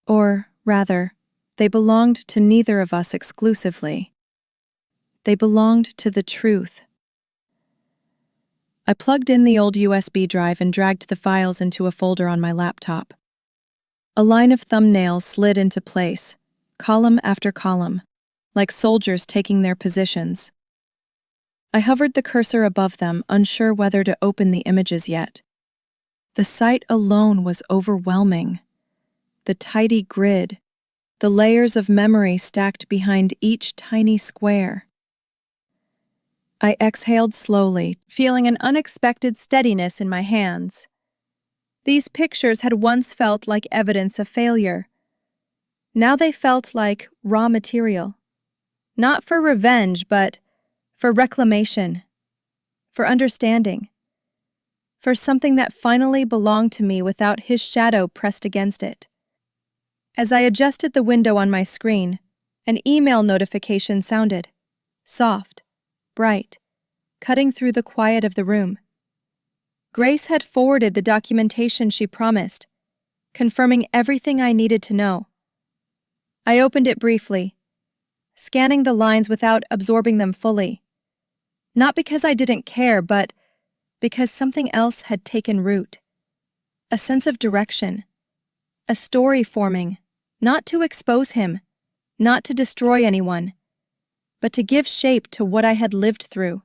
Or, rather, they belonged to neither of us exclusively. They belonged to the truth. I plugged in the old USB drive and dragged the files into a folder on my laptop. A line of thumbnails slid into place, column after column, like soldiers taking their positions. I hovered the cursor above them, unsure whether to open the images yet. The sight alone was overwhelming. The tidy grid, the layers of memory stacked behind each tiny square. I exhaled slowly, feeling an unexpected steadiness in my hands. These pictures had once felt like evidence of failure. Now they felt like raw material. Not for revenge, but for reclamation, for understanding, for something that finally belonged to me without his shadow pressed against it. As I adjusted the window on my screen, an email notification sounded, soft, bright, cutting through the quiet of the room. Grace had forwarded the documentation she promised, confirming everything I needed to know. I opened it briefly, scanning the lines without absorbing them fully. Not because I didn't care, but because something else had taken root. A sense of direction. A story forming, not to expose him, not to destroy anyone, but to give shape to what I had lived through.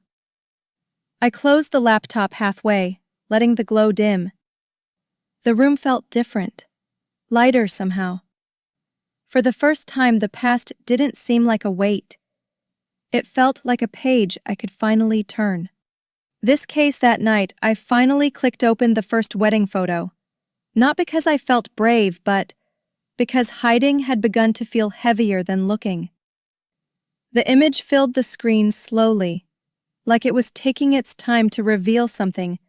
I closed the laptop halfway, letting the glow dim. The room felt different, lighter somehow. For the first time, the past didn't seem like a weight. It felt like a page I could finally turn. This case that night, I finally clicked open the first wedding photo. Not because I felt brave, but because hiding had begun to feel heavier than looking. The image filled the screen slowly, like it was taking its time to reveal something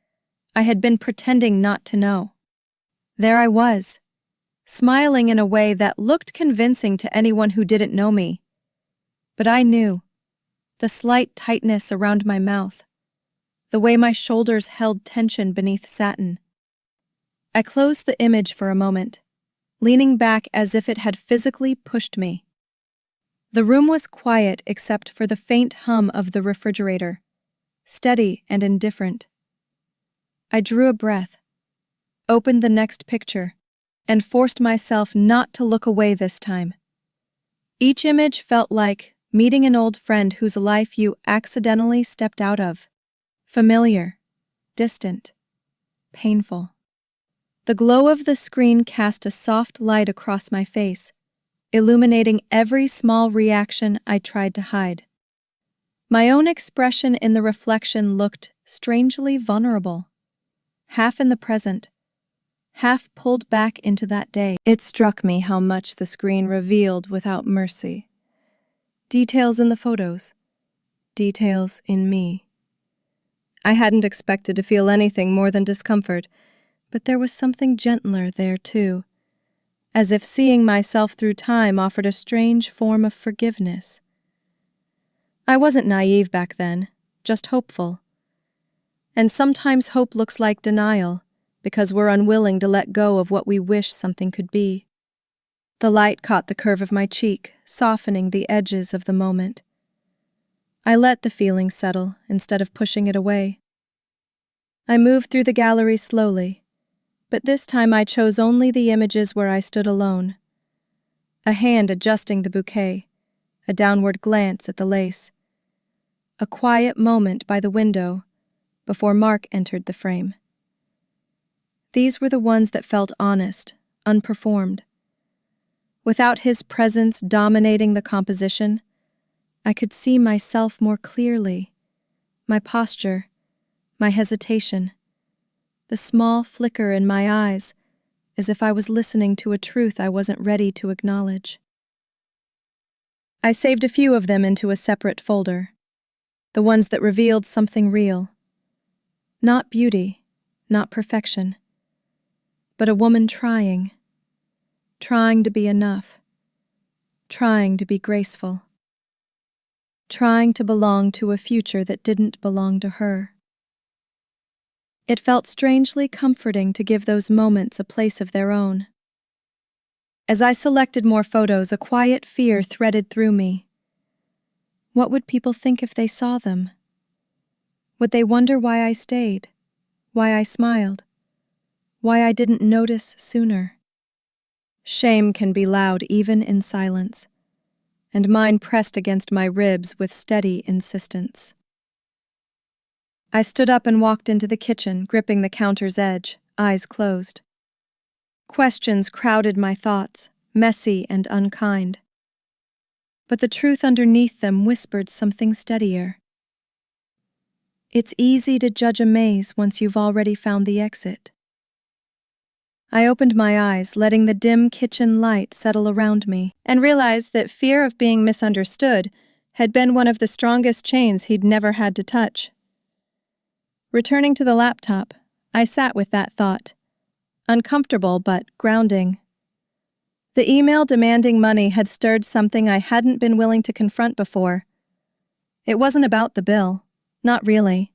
I had been pretending not to know. There I was, smiling in a way that looked convincing to anyone who didn't know me. But I knew. The slight tightness around my mouth, the way my shoulders held tension beneath satin. I closed the image for a moment, leaning back as if it had physically pushed me. The room was quiet except for the faint hum of the refrigerator, steady and indifferent. I drew a breath, opened the next picture, and forced myself not to look away this time. Each image felt like meeting an old friend whose life you accidentally stepped out of. Familiar, distant, painful. The glow of the screen cast a soft light across my face, illuminating every small reaction I tried to hide. My own expression in the reflection looked strangely vulnerable, half in the present, half pulled back into that day. It struck me how much the screen revealed without mercy. Details in the photos, details in me. I hadn't expected to feel anything more than discomfort, but there was something gentler there too, as if seeing myself through time offered a strange form of forgiveness. I wasn't naive back then, just hopeful. And sometimes hope looks like denial, because we're unwilling to let go of what we wish something could be. The light caught the curve of my cheek, softening the edges of the moment. I let the feeling settle instead of pushing it away. I moved through the gallery slowly, but this time I chose only the images where I stood alone. A hand adjusting the bouquet, a downward glance at the lace. A quiet moment by the window before Mark entered the frame. These were the ones that felt honest, unperformed. Without his presence dominating the composition, I could see myself more clearly, my posture, my hesitation, the small flicker in my eyes, as if I was listening to a truth I wasn't ready to acknowledge. I saved a few of them into a separate folder, the ones that revealed something real. Not beauty, not perfection, but a woman trying to be enough, trying to be graceful, trying to belong to a future that didn't belong to her. It felt strangely comforting to give those moments a place of their own. As I selected more photos, a quiet fear threaded through me. What would people think if they saw them? Would they wonder why I stayed, why I smiled, why I didn't notice sooner? Shame can be loud even in silence, and mine pressed against my ribs with steady insistence. I stood up and walked into the kitchen, gripping the counter's edge, eyes closed. Questions crowded my thoughts, messy and unkind. But the truth underneath them whispered something steadier. It's easy to judge a maze once you've already found the exit. I opened my eyes, letting the dim kitchen light settle around me, and realized that fear of being misunderstood had been one of the strongest chains he'd never had to touch. Returning to the laptop, I sat with that thought. Uncomfortable but grounding. The email demanding money had stirred something I hadn't been willing to confront before. It wasn't about the bill, not really.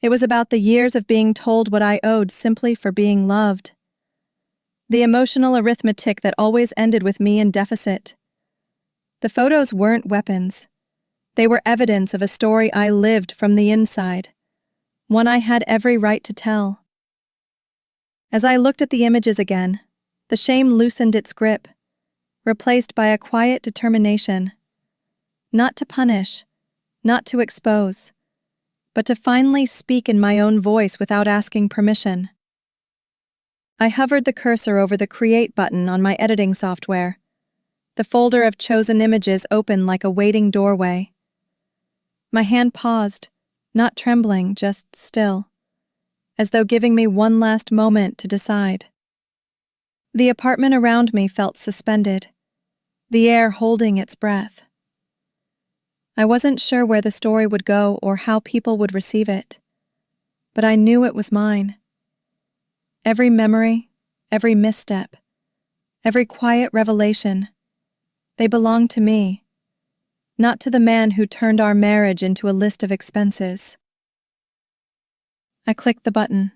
It was about the years of being told what I owed simply for being loved. The emotional arithmetic that always ended with me in deficit. The photos weren't weapons. They were evidence of a story I lived from the inside, one I had every right to tell. As I looked at the images again, the shame loosened its grip, replaced by a quiet determination. Not to punish, not to expose, but to finally speak in my own voice without asking permission. I hovered the cursor over the Create button on my editing software. The folder of chosen images opened like a waiting doorway. My hand paused, not trembling, just still, as though giving me one last moment to decide. The apartment around me felt suspended, the air holding its breath. I wasn't sure where the story would go or how people would receive it, but I knew it was mine. Every memory, every misstep, every quiet revelation, they belonged to me, not to the man who turned our marriage into a list of expenses. I clicked the button.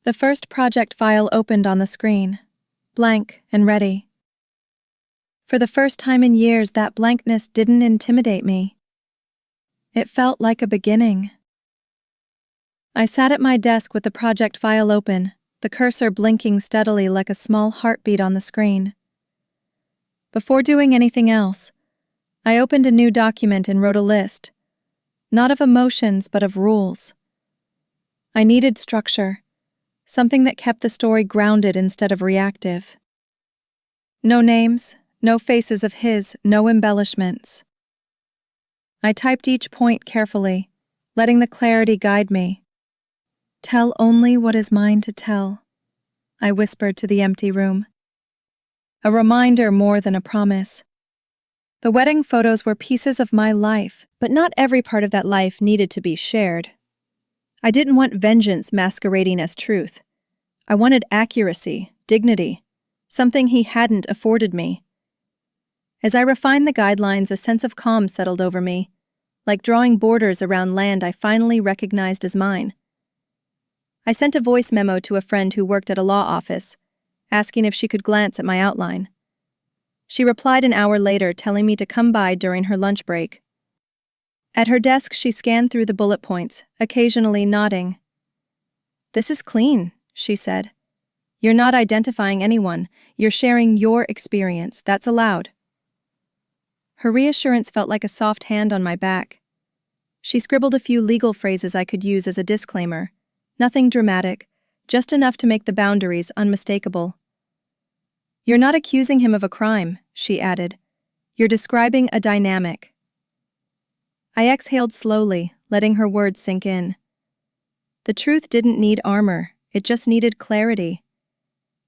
The first project file opened on the screen, blank and ready. For the first time in years, that blankness didn't intimidate me. It felt like a beginning. I sat at my desk with the project file open, the cursor blinking steadily like a small heartbeat on the screen. Before doing anything else, I opened a new document and wrote a list, not of emotions but of rules. I needed structure, something that kept the story grounded instead of reactive. No names, no faces of his, no embellishments. I typed each point carefully, letting the clarity guide me. Tell only what is mine to tell, I whispered to the empty room. A reminder more than a promise. The wedding photos were pieces of my life, but not every part of that life needed to be shared. I didn't want vengeance masquerading as truth. I wanted accuracy, dignity, something he hadn't afforded me. As I refined the guidelines, a sense of calm settled over me, like drawing borders around land I finally recognized as mine. I sent a voice memo to a friend who worked at a law office, asking if she could glance at my outline. She replied an hour later, telling me to come by during her lunch break. At her desk, she scanned through the bullet points, occasionally nodding. "This is clean," she said. "You're not identifying anyone. You're sharing your experience. That's allowed." Her reassurance felt like a soft hand on my back. She scribbled a few legal phrases I could use as a disclaimer. Nothing dramatic, just enough to make the boundaries unmistakable. "You're not accusing him of a crime," she added. "You're describing a dynamic." I exhaled slowly, letting her words sink in. The truth didn't need armor, it just needed clarity.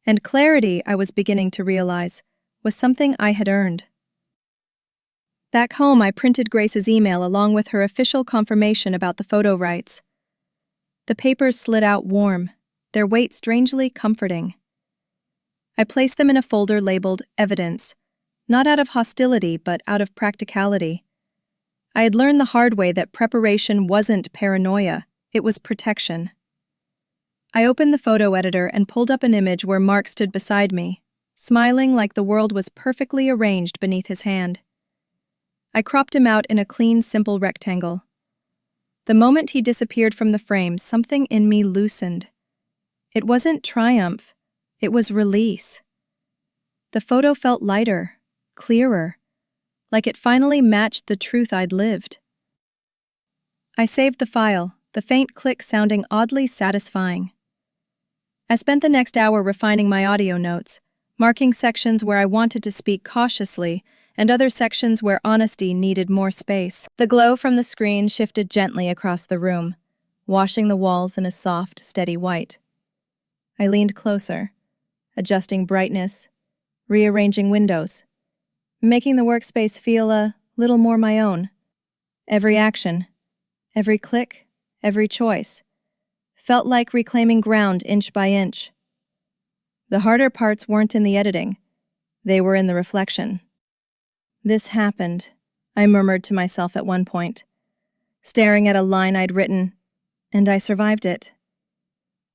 And clarity, I was beginning to realize, was something I had earned. Back home, I printed Grace's email along with her official confirmation about the photo rights. The papers slid out warm, their weight strangely comforting. I placed them in a folder labeled Evidence, not out of hostility but out of practicality. I had learned the hard way that preparation wasn't paranoia, it was protection. I opened the photo editor and pulled up an image where Mark stood beside me, smiling like the world was perfectly arranged beneath his hand. I cropped him out in a clean, simple rectangle. The moment he disappeared from the frame, something in me loosened. It wasn't triumph, it was release. The photo felt lighter, clearer, like it finally matched the truth I'd lived. I saved the file, the faint click sounding oddly satisfying. I spent the next hour refining my audio notes, marking sections where I wanted to speak cautiously and other sections where honesty needed more space. The glow from the screen shifted gently across the room, washing the walls in a soft, steady white. I leaned closer, adjusting brightness, rearranging windows, making the workspace feel a little more my own. Every action, every click, every choice felt like reclaiming ground inch by inch. The harder parts weren't in the editing, they were in the reflection. This happened, I murmured to myself at one point, staring at a line I'd written, and I survived it.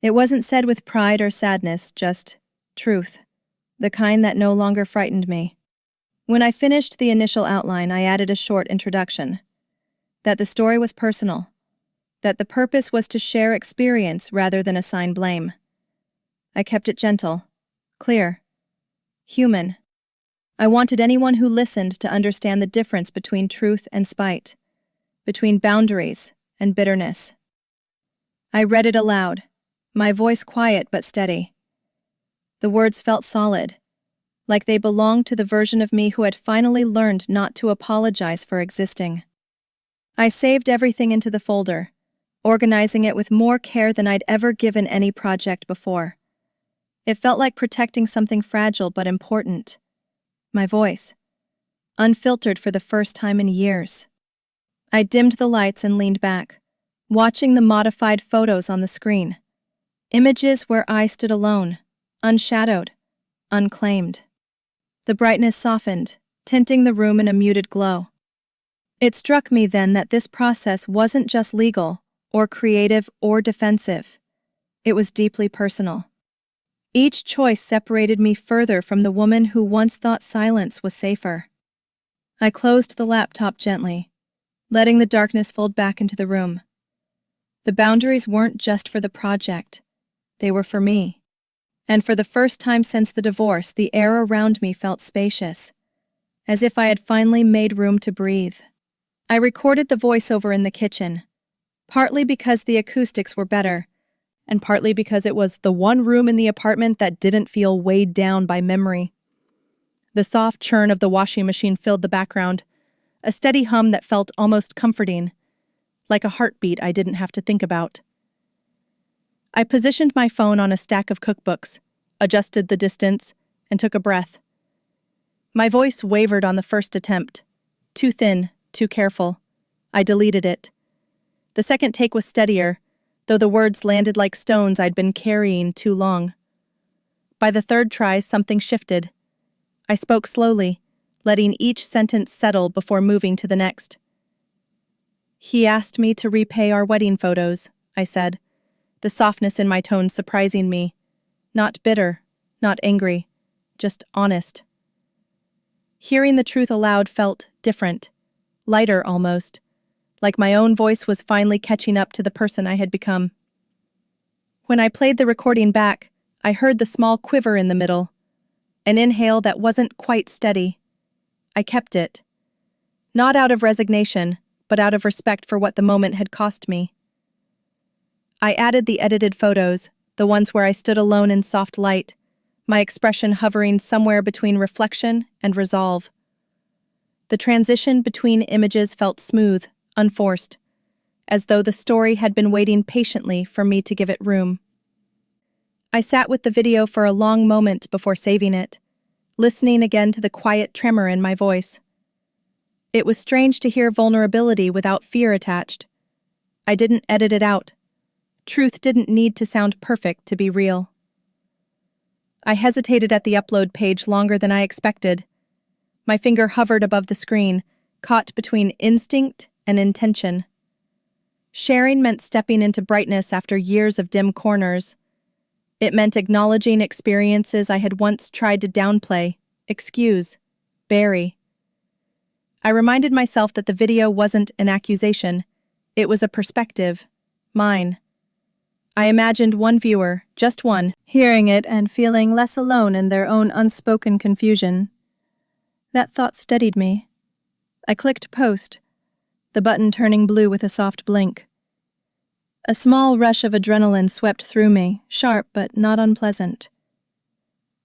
It wasn't said with pride or sadness, just truth, the kind that no longer frightened me. When I finished the initial outline, I added a short introduction. That the story was personal. That the purpose was to share experience rather than assign blame. I kept it gentle, clear, human. I wanted anyone who listened to understand the difference between truth and spite, between boundaries and bitterness. I read it aloud, my voice quiet but steady. The words felt solid, like they belonged to the version of me who had finally learned not to apologize for existing. I saved everything into the folder, organizing it with more care than I'd ever given any project before. It felt like protecting something fragile but important. My voice, unfiltered for the first time in years. I dimmed the lights and leaned back, watching the modified photos on the screen. Images where I stood alone, unshadowed, unclaimed. The brightness softened, tinting the room in a muted glow. It struck me then that this process wasn't just legal, or creative, or defensive. It was deeply personal. Each choice separated me further from the woman who once thought silence was safer. I closed the laptop gently, letting the darkness fold back into the room. The boundaries weren't just for the project. They were for me. And for the first time since the divorce, the air around me felt spacious, as if I had finally made room to breathe. I recorded the voiceover in the kitchen, partly because the acoustics were better, and partly because it was the one room in the apartment that didn't feel weighed down by memory. The soft churn of the washing machine filled the background, a steady hum that felt almost comforting, like a heartbeat I didn't have to think about. I positioned my phone on a stack of cookbooks, adjusted the distance, and took a breath. My voice wavered on the first attempt. Too thin, too careful. I deleted it. The second take was steadier, though the words landed like stones I'd been carrying too long. By the third try, something shifted. I spoke slowly, letting each sentence settle before moving to the next. He asked me to repay our wedding photos, I said, the softness in my tone surprising me. Not bitter, not angry, just honest. Hearing the truth aloud felt different, lighter almost, like my own voice was finally catching up to the person I had become. When I played the recording back, I heard the small quiver in the middle, an inhale that wasn't quite steady. I kept it, not out of resignation, but out of respect for what the moment had cost me. I added the edited photos, the ones where I stood alone in soft light, my expression hovering somewhere between reflection and resolve. The transition between images felt smooth, unforced, as though the story had been waiting patiently for me to give it room. I sat with the video for a long moment before saving it, listening again to the quiet tremor in my voice. It was strange to hear vulnerability without fear attached. I didn't edit it out. Truth didn't need to sound perfect to be real. I hesitated at the upload page longer than I expected. My finger hovered above the screen, caught between instinct and intention. Sharing meant stepping into brightness after years of dim corners. It meant acknowledging experiences I had once tried to downplay, excuse, bury. I reminded myself that the video wasn't an accusation. It was a perspective, mine. I imagined one viewer, just one, hearing it and feeling less alone in their own unspoken confusion. That thought steadied me. I clicked post, the button turning blue with a soft blink. A small rush of adrenaline swept through me, sharp but not unpleasant.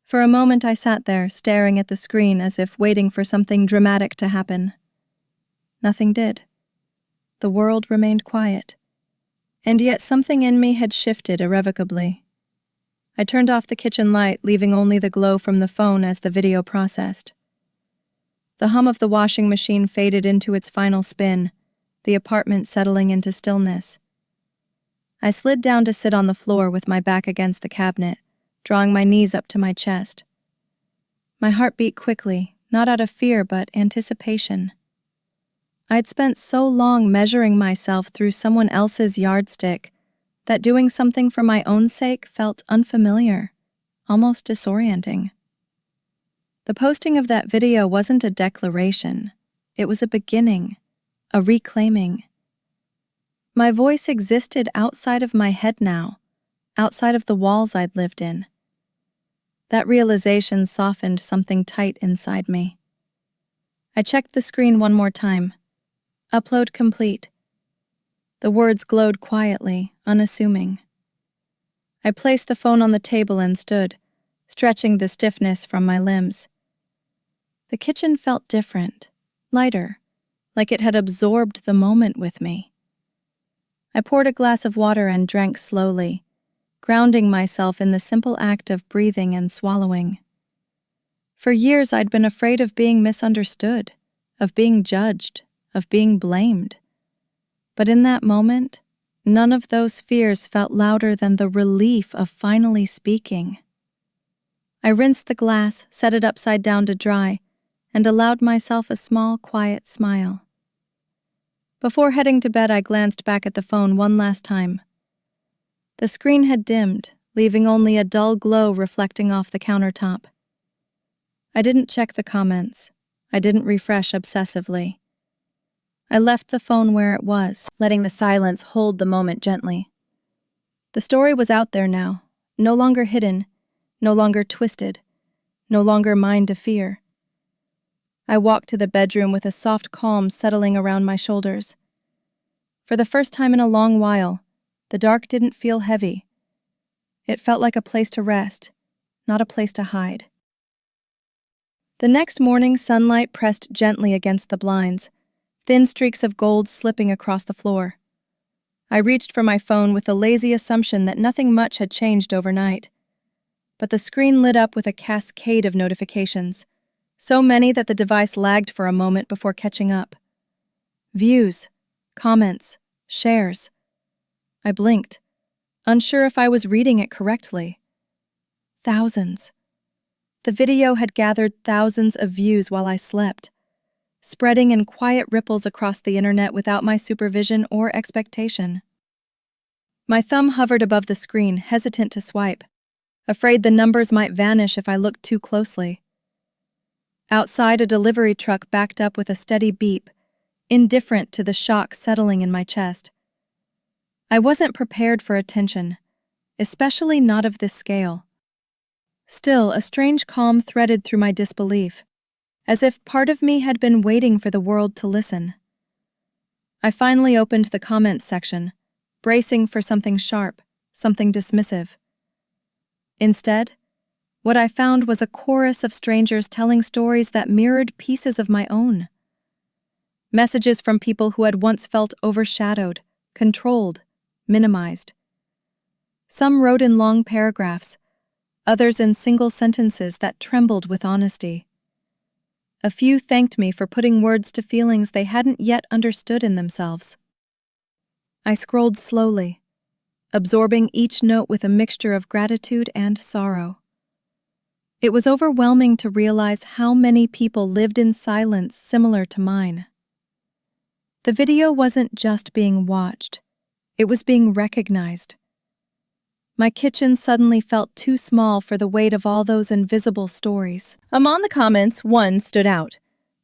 For a moment I sat there, staring at the screen as if waiting for something dramatic to happen. Nothing did. The world remained quiet. And yet something in me had shifted irrevocably. I turned off the kitchen light, leaving only the glow from the phone as the video processed. The hum of the washing machine faded into its final spin, the apartment settling into stillness. I slid down to sit on the floor with my back against the cabinet, drawing my knees up to my chest. My heart beat quickly, not out of fear but anticipation. I'd spent so long measuring myself through someone else's yardstick that doing something for my own sake felt unfamiliar, almost disorienting. The posting of that video wasn't a declaration. It was a beginning, a reclaiming. My voice existed outside of my head now, outside of the walls I'd lived in. That realization softened something tight inside me. I checked the screen one more time. Upload complete. The words glowed quietly, unassuming. I placed the phone on the table and stood, stretching the stiffness from my limbs. The kitchen felt different, lighter, like it had absorbed the moment with me. I poured a glass of water and drank slowly, grounding myself in the simple act of breathing and swallowing. For years I'd been afraid of being misunderstood, of being judged, of being blamed. But in that moment, none of those fears felt louder than the relief of finally speaking. I rinsed the glass, set it upside down to dry, and allowed myself a small, quiet smile. Before heading to bed, I glanced back at the phone one last time. The screen had dimmed, leaving only a dull glow reflecting off the countertop. I didn't check the comments. I didn't refresh obsessively. I left the phone where it was, letting the silence hold the moment gently. The story was out there now, no longer hidden, no longer twisted, no longer mine to fear. I walked to the bedroom with a soft calm settling around my shoulders. For the first time in a long while, the dark didn't feel heavy. It felt like a place to rest, not a place to hide. The next morning, sunlight pressed gently against the blinds, thin streaks of gold slipping across the floor. I reached for my phone with the lazy assumption that nothing much had changed overnight. But the screen lit up with a cascade of notifications, so many that the device lagged for a moment before catching up. Views, comments, shares. I blinked, unsure if I was reading it correctly. Thousands. The video had gathered thousands of views while I slept, spreading in quiet ripples across the internet without my supervision or expectation. My thumb hovered above the screen, hesitant to swipe, afraid the numbers might vanish if I looked too closely. Outside, a delivery truck backed up with a steady beep, indifferent to the shock settling in my chest. I wasn't prepared for attention, especially not of this scale. Still, a strange calm threaded through my disbelief, as if part of me had been waiting for the world to listen. I finally opened the comments section, bracing for something sharp, something dismissive. Instead, what I found was a chorus of strangers telling stories that mirrored pieces of my own. Messages from people who had once felt overshadowed, controlled, minimized. Some wrote in long paragraphs, others in single sentences that trembled with honesty. A few thanked me for putting words to feelings they hadn't yet understood in themselves. I scrolled slowly, absorbing each note with a mixture of gratitude and sorrow. It was overwhelming to realize how many people lived in silence similar to mine. The video wasn't just being watched, it was being recognized. My kitchen suddenly felt too small for the weight of all those invisible stories. Among the comments, one stood out.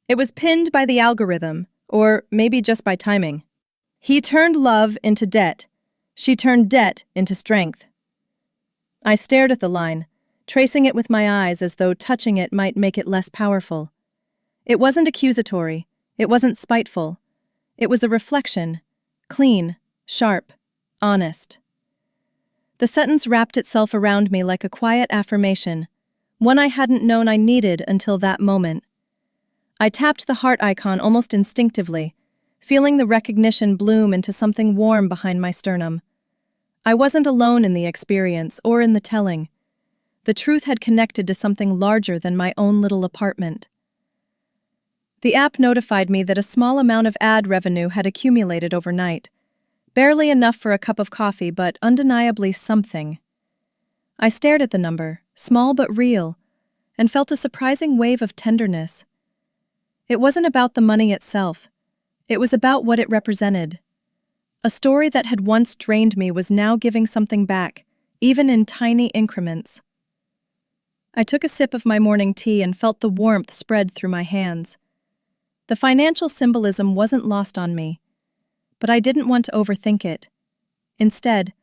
It was pinned by the algorithm, or maybe just by timing. He turned love into debt. She turned debt into strength. I stared at the line, tracing it with my eyes as though touching it might make it less powerful. It wasn't accusatory. It wasn't spiteful. It was a reflection, clean, sharp, honest. The sentence wrapped itself around me like a quiet affirmation, one I hadn't known I needed until that moment. I tapped the heart icon almost instinctively, feeling the recognition bloom into something warm behind my sternum. I wasn't alone in the experience or in the telling. The truth had connected to something larger than my own little apartment. The app notified me that a small amount of ad revenue had accumulated overnight. Barely enough for a cup of coffee, but undeniably something. I stared at the number, small but real, and felt a surprising wave of tenderness. It wasn't about the money itself. It was about what it represented. A story that had once drained me was now giving something back, even in tiny increments. I took a sip of my morning tea and felt the warmth spread through my hands. The financial symbolism wasn't lost on me, but I didn't want to overthink it. Instead,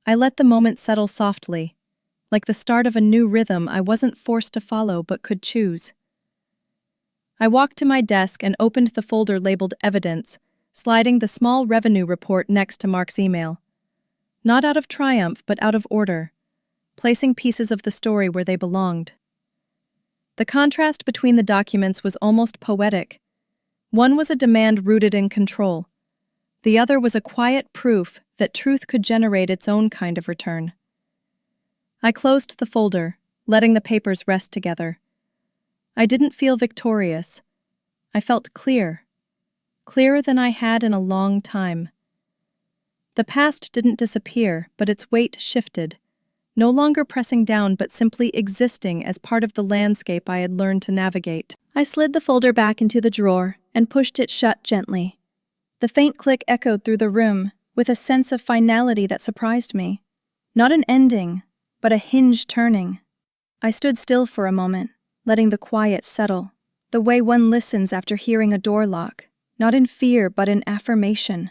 I let the moment settle softly, like the start of a new rhythm I wasn't forced to follow but could choose. I walked to my desk and opened the folder labeled Evidence, sliding the small revenue report next to Mark's email. Not out of triumph, but out of order, placing pieces of the story where they belonged. The contrast between the documents was almost poetic. One was a demand rooted in control. The other was a quiet proof that truth could generate its own kind of return. I closed the folder, letting the papers rest together. I didn't feel victorious. I felt clear. Clearer than I had in a long time. The past didn't disappear, but its weight shifted, no longer pressing down but simply existing as part of the landscape I had learned to navigate. I slid the folder back into the drawer and pushed it shut gently. The faint click echoed through the room with a sense of finality that surprised me. Not an ending, but a hinge turning. I stood still for a moment, letting the quiet settle, the way one listens after hearing a door lock, not in fear but in affirmation.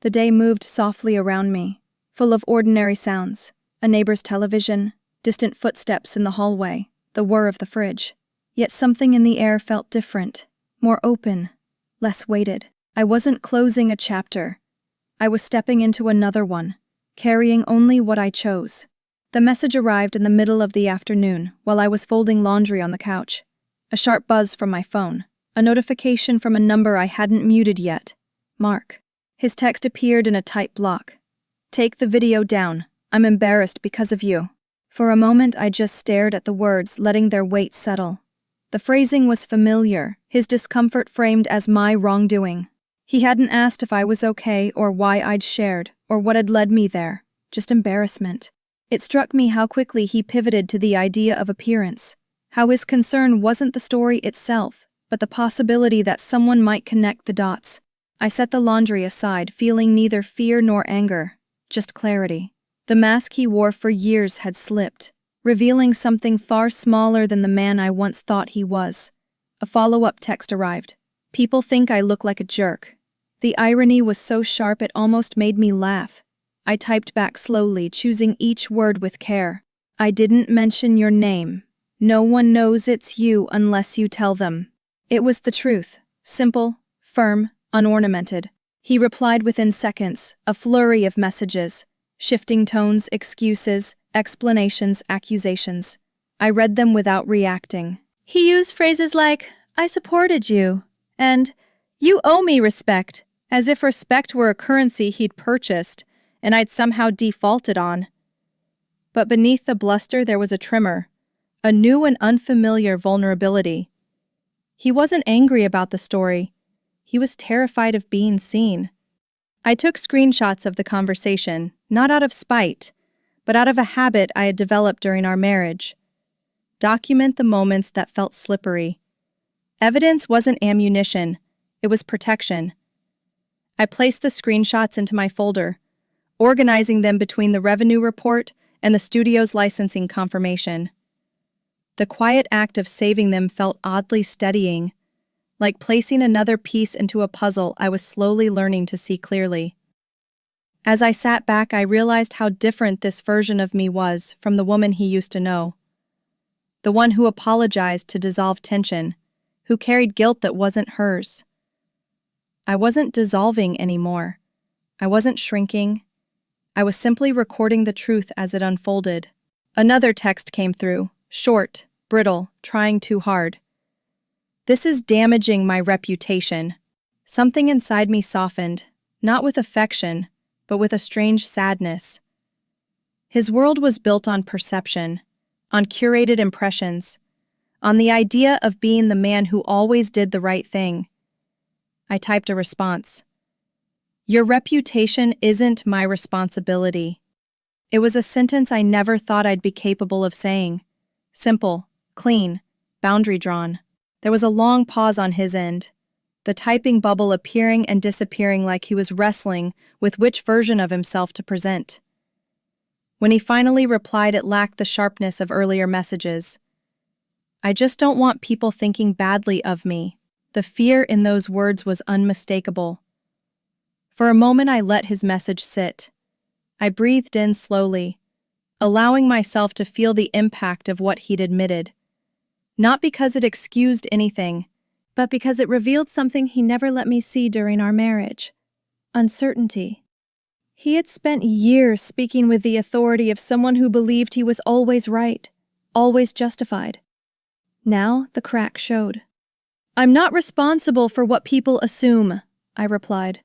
The day moved softly around me, full of ordinary sounds, a neighbor's television, distant footsteps in the hallway, the whir of the fridge. Yet something in the air felt different, more open, less weighted. I wasn't closing a chapter. I was stepping into another one, carrying only what I chose. The message arrived in the middle of the afternoon while I was folding laundry on the couch. A sharp buzz from my phone, a notification from a number I hadn't muted yet. Mark. His text appeared in a tight block. "Take the video down. I'm embarrassed because of you." For a moment I just stared at the words, letting their weight settle. The phrasing was familiar, his discomfort framed as my wrongdoing. He hadn't asked if I was okay or why I'd shared, or what had led me there, just embarrassment. It struck me how quickly he pivoted to the idea of appearance, how his concern wasn't the story itself, but the possibility that someone might connect the dots. I set the laundry aside, feeling neither fear nor anger, just clarity. The mask he wore for years had slipped, revealing something far smaller than the man I once thought he was. A follow-up text arrived. "People think I look like a jerk." The irony was so sharp it almost made me laugh. I typed back slowly, choosing each word with care. "I didn't mention your name. No one knows it's you unless you tell them." It was the truth, simple, firm, unornamented. He replied within seconds, a flurry of messages, shifting tones, excuses, explanations, accusations. I read them without reacting. He used phrases like, "I supported you," and "You owe me respect," as if respect were a currency he'd purchased and I'd somehow defaulted on. But beneath the bluster there was a tremor, a new and unfamiliar vulnerability. He wasn't angry about the story. He was terrified of being seen. I took screenshots of the conversation, not out of spite, but out of a habit I had developed during our marriage. Document the moments that felt slippery. Evidence wasn't ammunition, it was protection. I placed the screenshots into my folder, organizing them between the revenue report and the studio's licensing confirmation. The quiet act of saving them felt oddly steadying, like placing another piece into a puzzle I was slowly learning to see clearly. As I sat back, I realized how different this version of me was from the woman he used to know. The one who apologized to dissolve tension, who carried guilt that wasn't hers. I wasn't dissolving anymore. I wasn't shrinking. I was simply recording the truth as it unfolded. Another text came through, short, brittle, trying too hard. "This is damaging my reputation." Something inside me softened, not with affection, but with a strange sadness. His world was built on perception, on curated impressions, on the idea of being the man who always did the right thing. I typed a response. Your reputation isn't my responsibility. It was a sentence I never thought I'd be capable of saying. Simple, clean, boundary drawn. There was a long pause on his end, the typing bubble appearing and disappearing like he was wrestling with which version of himself to present. When he finally replied, it lacked the sharpness of earlier messages. I just don't want people thinking badly of me. The fear in those words was unmistakable. For a moment I let his message sit. I breathed in slowly, allowing myself to feel the impact of what he'd admitted. Not because it excused anything, but because it revealed something he never let me see during our marriage. Uncertainty. He had spent years speaking with the authority of someone who believed he was always right, always justified. Now the crack showed. I'm not responsible for what people assume, I replied.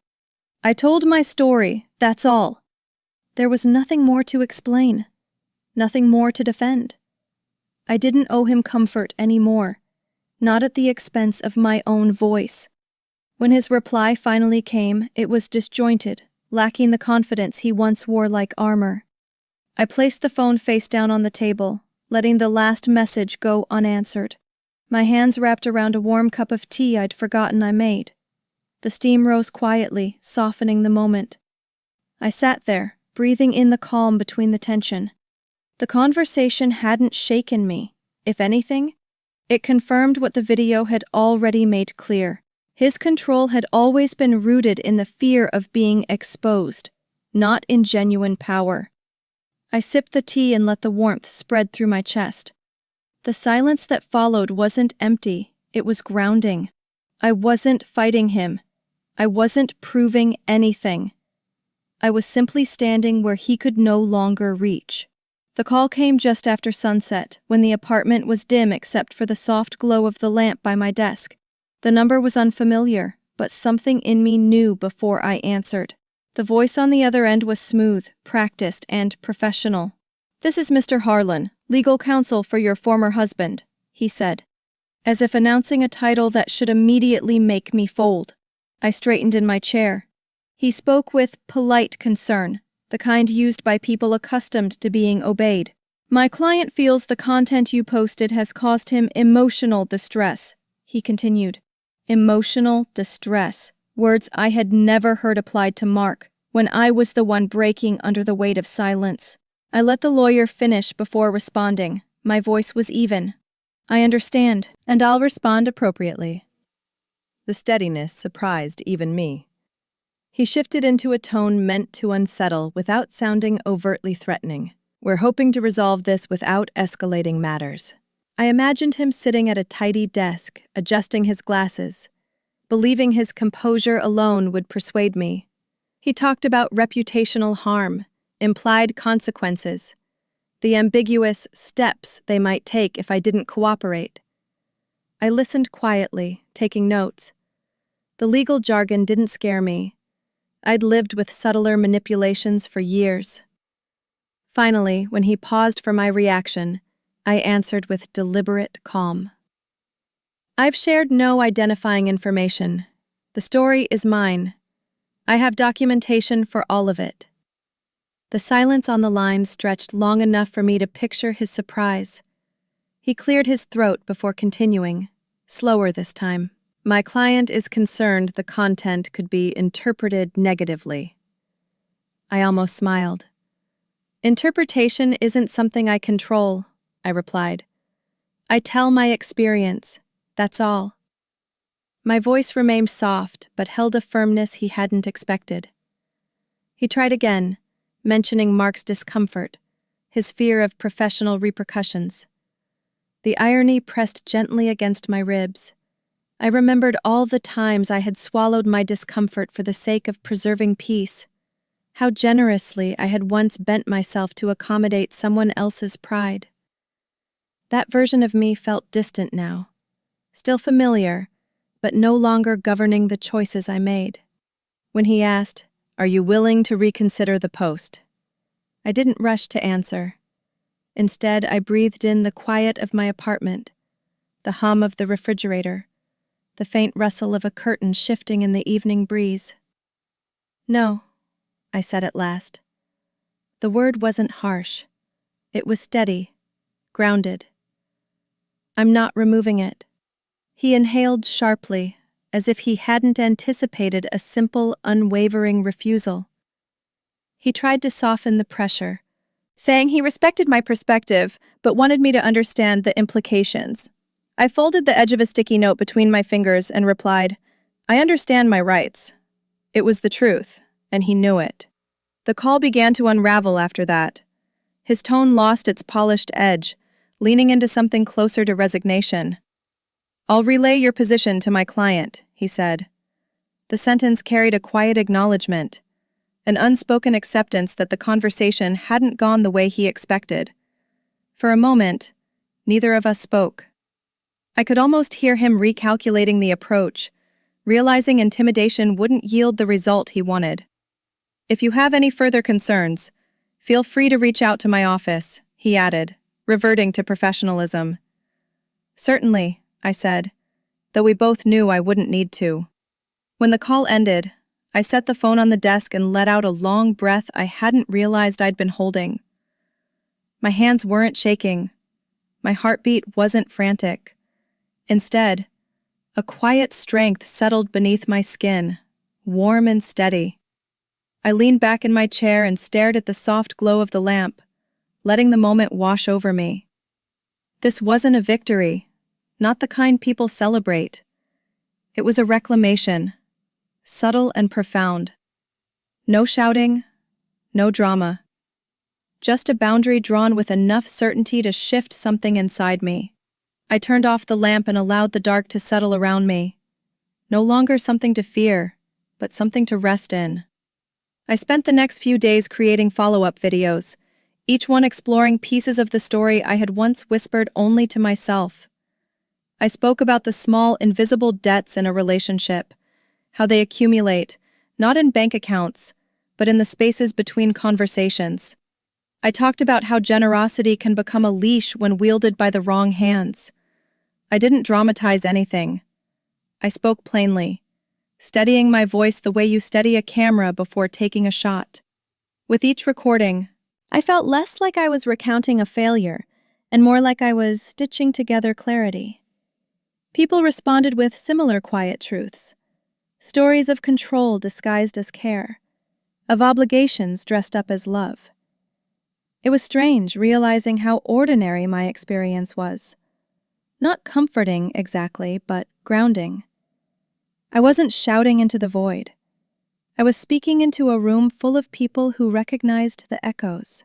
I told my story, that's all. There was nothing more to explain, nothing more to defend. I didn't owe him comfort anymore, not at the expense of my own voice. When his reply finally came, it was disjointed, lacking the confidence he once wore like armor. I placed the phone face down on the table, letting the last message go unanswered. My hands wrapped around a warm cup of tea I'd forgotten I made. The steam rose quietly, softening the moment. I sat there, breathing in the calm between the tension. The conversation hadn't shaken me. If anything, it confirmed what the video had already made clear. His control had always been rooted in the fear of being exposed, not in genuine power. I sipped the tea and let the warmth spread through my chest. The silence that followed wasn't empty, it was grounding. I wasn't fighting him. I wasn't proving anything. I was simply standing where he could no longer reach. The call came just after sunset, when the apartment was dim except for the soft glow of the lamp by my desk. The number was unfamiliar, but something in me knew before I answered. The voice on the other end was smooth, practiced, and professional. This is Mr. Harlan, legal counsel for your former husband, he said, as if announcing a title that should immediately make me fold. I straightened in my chair. He spoke with polite concern, the kind used by people accustomed to being obeyed. My client feels the content you posted has caused him emotional distress, he continued. Emotional distress, words I had never heard applied to Mark, when I was the one breaking under the weight of silence. I let the lawyer finish before responding. My voice was even. I understand, and I'll respond appropriately. The steadiness surprised even me. He shifted into a tone meant to unsettle without sounding overtly threatening. We're hoping to resolve this without escalating matters. I imagined him sitting at a tidy desk, adjusting his glasses, believing his composure alone would persuade me. He talked about reputational harm, implied consequences, the ambiguous steps they might take if I didn't cooperate. I listened quietly, taking notes. The legal jargon didn't scare me. I'd lived with subtler manipulations for years. Finally, when he paused for my reaction, I answered with deliberate calm. I've shared no identifying information. The story is mine. I have documentation for all of it. The silence on the line stretched long enough for me to picture his surprise. He cleared his throat before continuing, slower this time. My client is concerned the content could be interpreted negatively. I almost smiled. Interpretation isn't something I control, I replied. I tell my experience, that's all. My voice remained soft, but held a firmness he hadn't expected. He tried again, mentioning Mark's discomfort, his fear of professional repercussions. The irony pressed gently against my ribs. I remembered all the times I had swallowed my discomfort for the sake of preserving peace, how generously I had once bent myself to accommodate someone else's pride. That version of me felt distant now, still familiar, but no longer governing the choices I made. When he asked, "Are you willing to reconsider the post?" I didn't rush to answer. Instead, I breathed in the quiet of my apartment, the hum of the refrigerator, the faint rustle of a curtain shifting in the evening breeze. "No," I said at last. The word wasn't harsh. It was steady, grounded. "I'm not removing it." He inhaled sharply, as if he hadn't anticipated a simple, unwavering refusal. He tried to soften the pressure, saying he respected my perspective but wanted me to understand the implications. I folded the edge of a sticky note between my fingers and replied, "I understand my rights." It was the truth, and he knew it. The call began to unravel after that. His tone lost its polished edge, leaning into something closer to resignation. "I'll relay your position to my client," he said. The sentence carried a quiet acknowledgement, an unspoken acceptance that the conversation hadn't gone the way he expected. For a moment, neither of us spoke. I could almost hear him recalculating the approach, realizing intimidation wouldn't yield the result he wanted. "If you have any further concerns, feel free to reach out to my office," he added, reverting to professionalism. "Certainly," I said, though we both knew I wouldn't need to. When the call ended, I set the phone on the desk and let out a long breath I hadn't realized I'd been holding. My hands weren't shaking. My heartbeat wasn't frantic. Instead, a quiet strength settled beneath my skin, warm and steady. I leaned back in my chair and stared at the soft glow of the lamp, letting the moment wash over me. This wasn't a victory, not the kind people celebrate. It was a reclamation, subtle and profound. No shouting, no drama. Just a boundary drawn with enough certainty to shift something inside me. I turned off the lamp and allowed the dark to settle around me. No longer something to fear, but something to rest in. I spent the next few days creating follow-up videos, each one exploring pieces of the story I had once whispered only to myself. I spoke about the small, invisible debts in a relationship, how they accumulate, not in bank accounts, but in the spaces between conversations. I talked about how generosity can become a leash when wielded by the wrong hands. I didn't dramatize anything. I spoke plainly, steadying my voice the way you steady a camera before taking a shot. With each recording, I felt less like I was recounting a failure and more like I was stitching together clarity. People responded with similar quiet truths, stories of control disguised as care, of obligations dressed up as love. It was strange realizing how ordinary my experience was. Not comforting exactly, but grounding. I wasn't shouting into the void. I was speaking into a room full of people who recognized the echoes.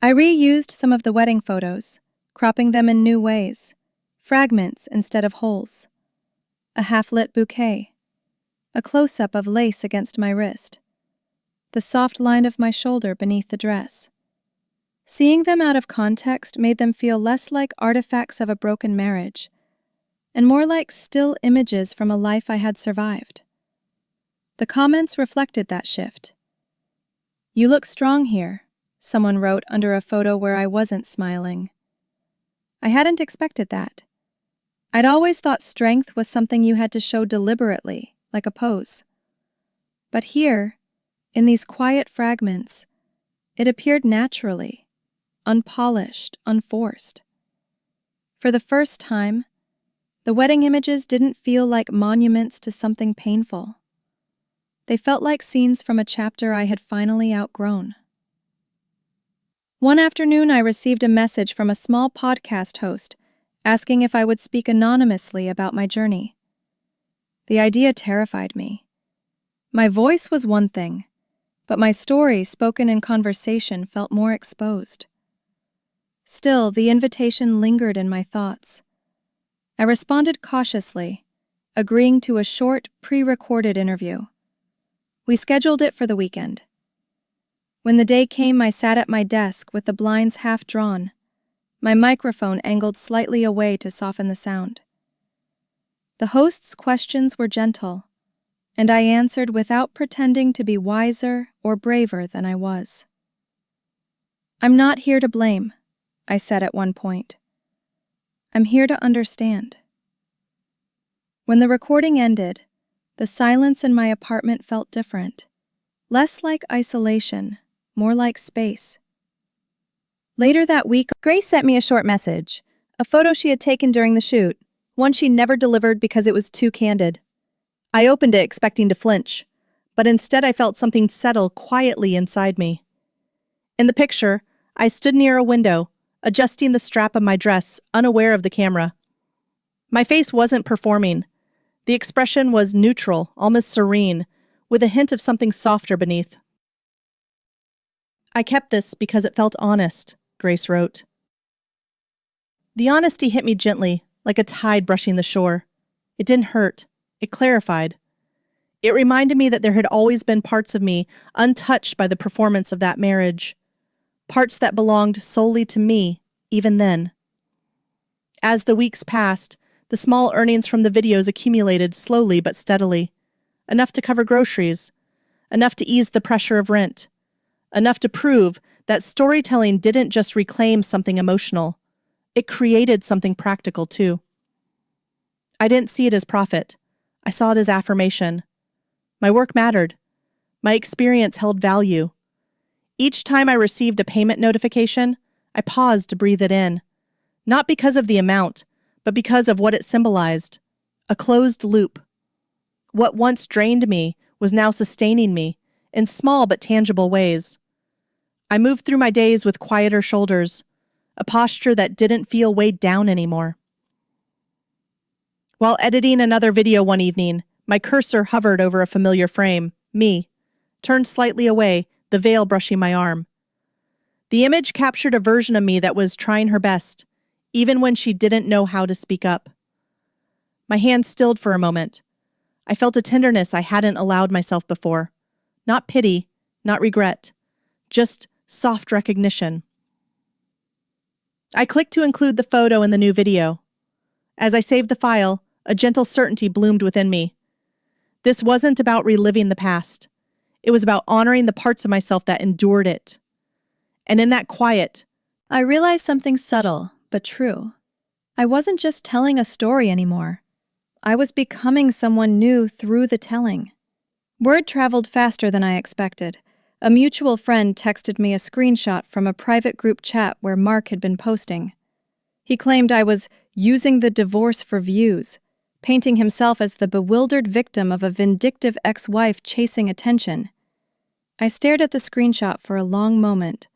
I reused some of the wedding photos, cropping them in new ways, fragments instead of wholes. A half-lit bouquet, a close-up of lace against my wrist, the soft line of my shoulder beneath the dress. Seeing them out of context made them feel less like artifacts of a broken marriage, and more like still images from a life I had survived. The comments reflected that shift. "You look strong here," someone wrote under a photo where I wasn't smiling. I hadn't expected that. I'd always thought strength was something you had to show deliberately, like a pose. But here, in these quiet fragments, it appeared naturally, unpolished, unforced. For the first time, the wedding images didn't feel like monuments to something painful. They felt like scenes from a chapter I had finally outgrown. One afternoon, I received a message from a small podcast host asking if I would speak anonymously about my journey. The idea terrified me. My voice was one thing, but my story spoken in conversation felt more exposed. Still, the invitation lingered in my thoughts. I responded cautiously, agreeing to a short, pre-recorded interview. We scheduled it for the weekend. When the day came, I sat at my desk with the blinds half drawn, my microphone angled slightly away to soften the sound. The host's questions were gentle, and I answered without pretending to be wiser or braver than I was. I'm not here to blame, I said at one point. I'm here to understand. When the recording ended, the silence in my apartment felt different. Less like isolation, more like space. Later that week, Grace sent me a short message, a photo she had taken during the shoot, one she never delivered because it was too candid. I opened it expecting to flinch, but instead I felt something settle quietly inside me. In the picture, I stood near a window, adjusting the strap of my dress, unaware of the camera. My face wasn't performing. The expression was neutral, almost serene, with a hint of something softer beneath. I kept this because it felt honest, Grace wrote. The honesty hit me gently, like a tide brushing the shore. It didn't hurt. It clarified. It reminded me that there had always been parts of me untouched by the performance of that marriage. Parts that belonged solely to me, even then. As the weeks passed, the small earnings from the videos accumulated slowly but steadily. Enough to cover groceries. Enough to ease the pressure of rent. Enough to prove that storytelling didn't just reclaim something emotional. It created something practical, too. I didn't see it as profit. I saw it as affirmation. My work mattered. My experience held value. Each time I received a payment notification, I paused to breathe it in. Not because of the amount, but because of what it symbolized. A closed loop. What once drained me was now sustaining me, in small but tangible ways. I moved through my days with quieter shoulders, a posture that didn't feel weighed down anymore. While editing another video one evening, my cursor hovered over a familiar frame, me, turned slightly away, the veil brushing my arm. The image captured a version of me that was trying her best, even when she didn't know how to speak up. My hand stilled for a moment. I felt a tenderness I hadn't allowed myself before. Not pity, not regret, just soft recognition. I clicked to include the photo in the new video. As I saved the file, a gentle certainty bloomed within me. This wasn't about reliving the past. It was about honoring the parts of myself that endured it. And in that quiet, I realized something subtle, but true. I wasn't just telling a story anymore. I was becoming someone new through the telling. Word traveled faster than I expected. A mutual friend texted me a screenshot from a private group chat where Mark had been posting. He claimed I was using the divorce for views, painting himself as the bewildered victim of a vindictive ex-wife chasing attention. I stared at the screenshot for a long moment.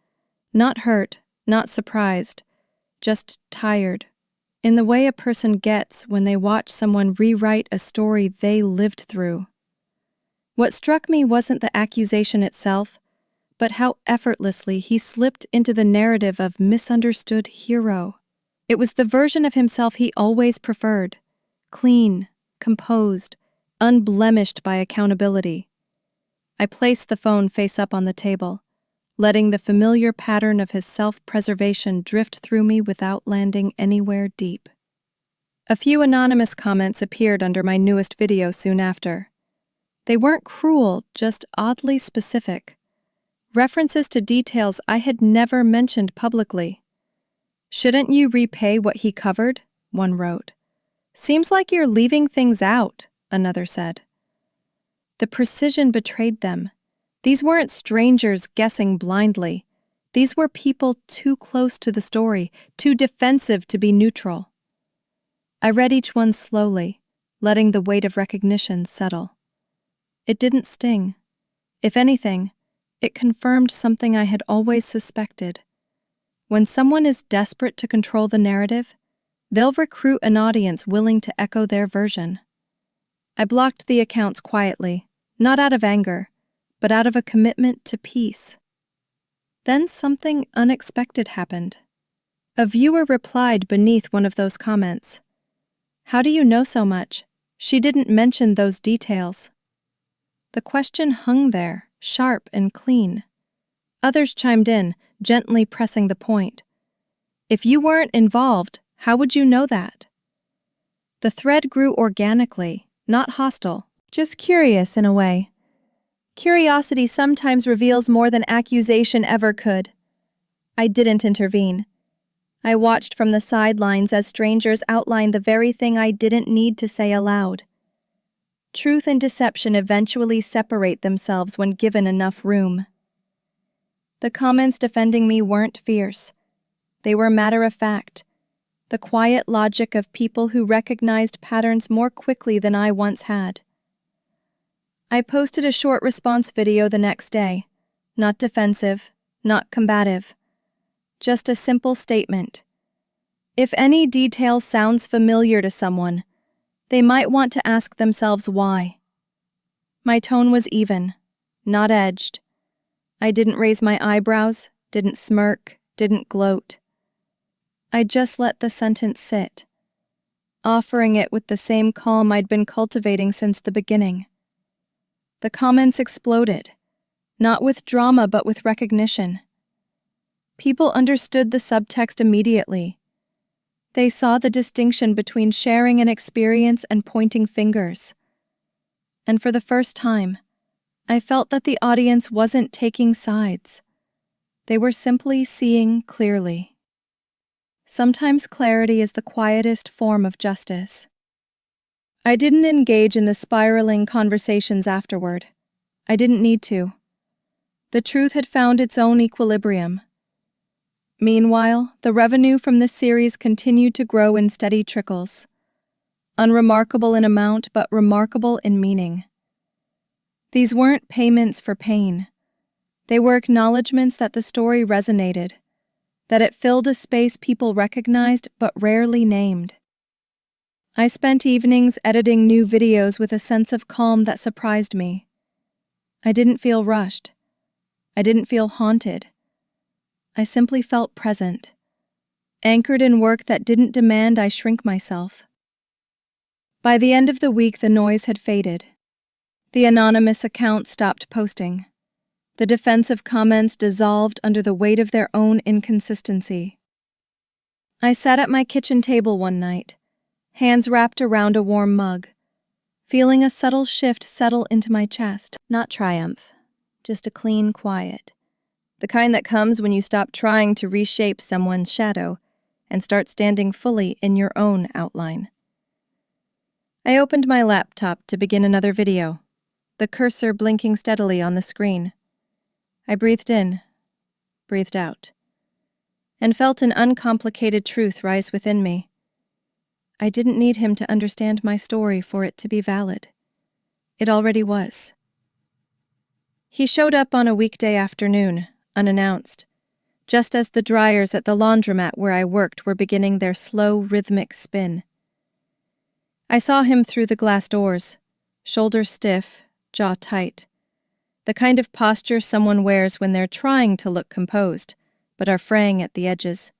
Not hurt, not surprised, just tired, in the way a person gets when they watch someone rewrite a story they lived through. What struck me wasn't the accusation itself, but how effortlessly he slipped into the narrative of misunderstood hero. It was the version of himself he always preferred, clean, composed, unblemished by accountability. I placed the phone face up on the table, letting the familiar pattern of his self-preservation drift through me without landing anywhere deep. A few anonymous comments appeared under my newest video soon after. They weren't cruel, just oddly specific. References to details I had never mentioned publicly. "Shouldn't you repay what he covered?" one wrote. "Seems like you're leaving things out," another said. The precision betrayed them. These weren't strangers guessing blindly. These were people too close to the story, too defensive to be neutral. I read each one slowly, letting the weight of recognition settle. It didn't sting. If anything, it confirmed something I had always suspected. When someone is desperate to control the narrative, they'll recruit an audience willing to echo their version. I blocked the accounts quietly, not out of anger, but out of a commitment to peace. Then something unexpected happened. A viewer replied beneath one of those comments. "How do you know so much? She didn't mention those details." The question hung there, sharp and clean. Others chimed in, gently pressing the point. "If you weren't involved, how would you know that?" The thread grew organically, not hostile, just curious in a way. Curiosity sometimes reveals more than accusation ever could. I didn't intervene. I watched from the sidelines as strangers outlined the very thing I didn't need to say aloud. Truth and deception eventually separate themselves when given enough room. The comments defending me weren't fierce. They were matter of fact, the quiet logic of people who recognized patterns more quickly than I once had. I posted a short response video the next day, not defensive, not combative. Just a simple statement. If any detail sounds familiar to someone, they might want to ask themselves why. My tone was even, not edged. I didn't raise my eyebrows, didn't smirk, didn't gloat. I just let the sentence sit, offering it with the same calm I'd been cultivating since the beginning. The comments exploded, not with drama but with recognition. People understood the subtext immediately. They saw the distinction between sharing an experience and pointing fingers. And for the first time, I felt that the audience wasn't taking sides. They were simply seeing clearly. Sometimes clarity is the quietest form of justice. I didn't engage in the spiraling conversations afterward. I didn't need to. The truth had found its own equilibrium. Meanwhile, the revenue from this series continued to grow in steady trickles. Unremarkable in amount, but remarkable in meaning. These weren't payments for pain. They were acknowledgments that the story resonated, that it filled a space people recognized but rarely named. I spent evenings editing new videos with a sense of calm that surprised me. I didn't feel rushed. I didn't feel haunted. I simply felt present, anchored in work that didn't demand I shrink myself. By the end of the week, the noise had faded. The anonymous account stopped posting. The defensive comments dissolved under the weight of their own inconsistency. I sat at my kitchen table one night, hands wrapped around a warm mug, feeling a subtle shift settle into my chest. Not triumph, just a clean quiet. The kind that comes when you stop trying to reshape someone's shadow and start standing fully in your own outline. I opened my laptop to begin another video, the cursor blinking steadily on the screen. I breathed in, breathed out, and felt an uncomplicated truth rise within me. I didn't need him to understand my story for it to be valid. It already was. He showed up on a weekday afternoon, unannounced, just as the dryers at the laundromat where I worked were beginning their slow, rhythmic spin. I saw him through the glass doors, shoulders stiff, jaw tight, the kind of posture someone wears when they're trying to look composed, but are fraying at the edges.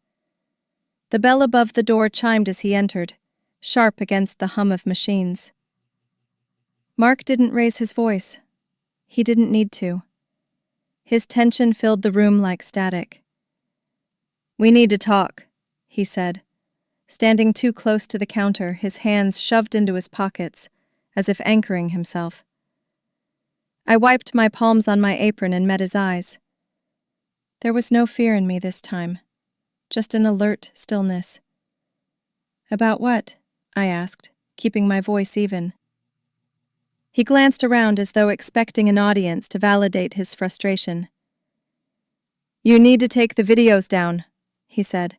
The bell above the door chimed as he entered, sharp against the hum of machines. Mark didn't raise his voice. He didn't need to. His tension filled the room like static. "We need to talk," he said, standing too close to the counter, his hands shoved into his pockets, as if anchoring himself. I wiped my palms on my apron and met his eyes. There was no fear in me this time, just an alert stillness. "About what?" I asked, keeping my voice even. He glanced around as though expecting an audience to validate his frustration. "You need to take the videos down," he said,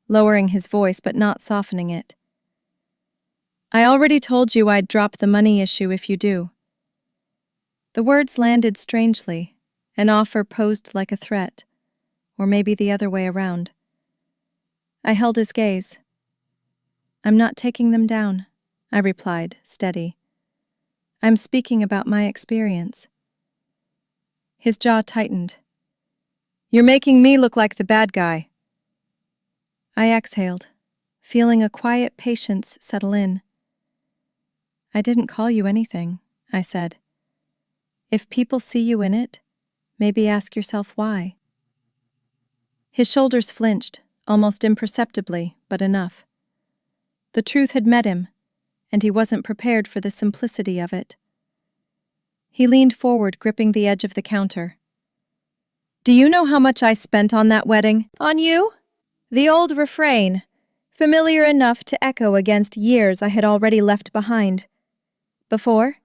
lowering his voice but not softening it. "I already told you I'd drop the money issue if you do." The words landed strangely, an offer posed like a threat, or maybe the other way around. I held his gaze. "I'm not taking them down," I replied, steady. "I'm speaking about my experience." His jaw tightened. "You're making me look like the bad guy." I exhaled, feeling a quiet patience settle in. "I didn't call you anything," I said. "If people see you in it, maybe ask yourself why." His shoulders flinched, almost imperceptibly, but enough. The truth had met him, and he wasn't prepared for the simplicity of it. He leaned forward, gripping the edge of the counter. Do you know how much I spent on that wedding? On you? The old refrain, familiar enough to echo against years I had already left behind. Before,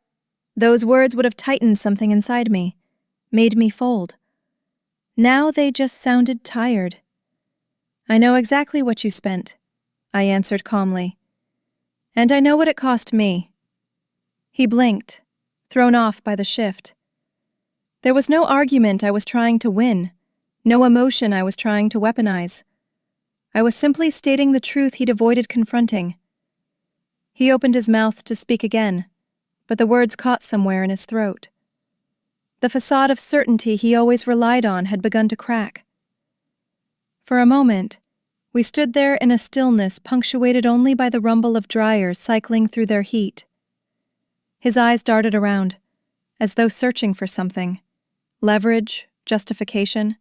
those words would have tightened something inside me, made me fold. Now they just sounded tired. I know exactly what you spent, I answered calmly. And I know what it cost me. He blinked, thrown off by the shift. There was no argument I was trying to win, no emotion I was trying to weaponize. I was simply stating the truth he'd avoided confronting. He opened his mouth to speak again, but the words caught somewhere in his throat. The facade of certainty he always relied on had begun to crack. For a moment, we stood there in a stillness punctuated only by the rumble of dryers cycling through their heat. His eyes darted around, as though searching for something. Leverage, justification,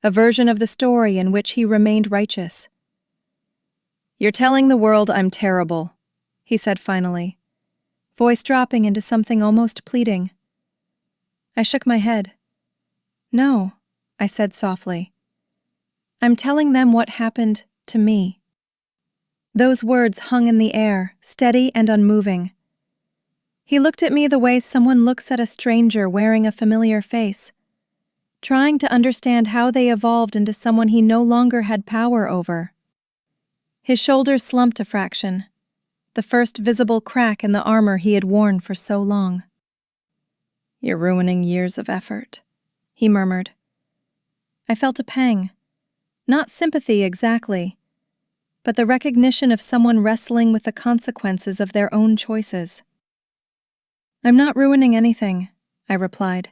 a version of the story in which he remained righteous. "You're telling the world I'm terrible," he said finally, voice dropping into something almost pleading. I shook my head. "No," I said softly. "I'm telling them what happened to me." Those words hung in the air, steady and unmoving. He looked at me the way someone looks at a stranger wearing a familiar face, trying to understand how they evolved into someone he no longer had power over. His shoulders slumped a fraction, the first visible crack in the armor he had worn for so long. "You're ruining years of effort," he murmured. I felt a pang. Not sympathy exactly, but the recognition of someone wrestling with the consequences of their own choices. "I'm not ruining anything," I replied.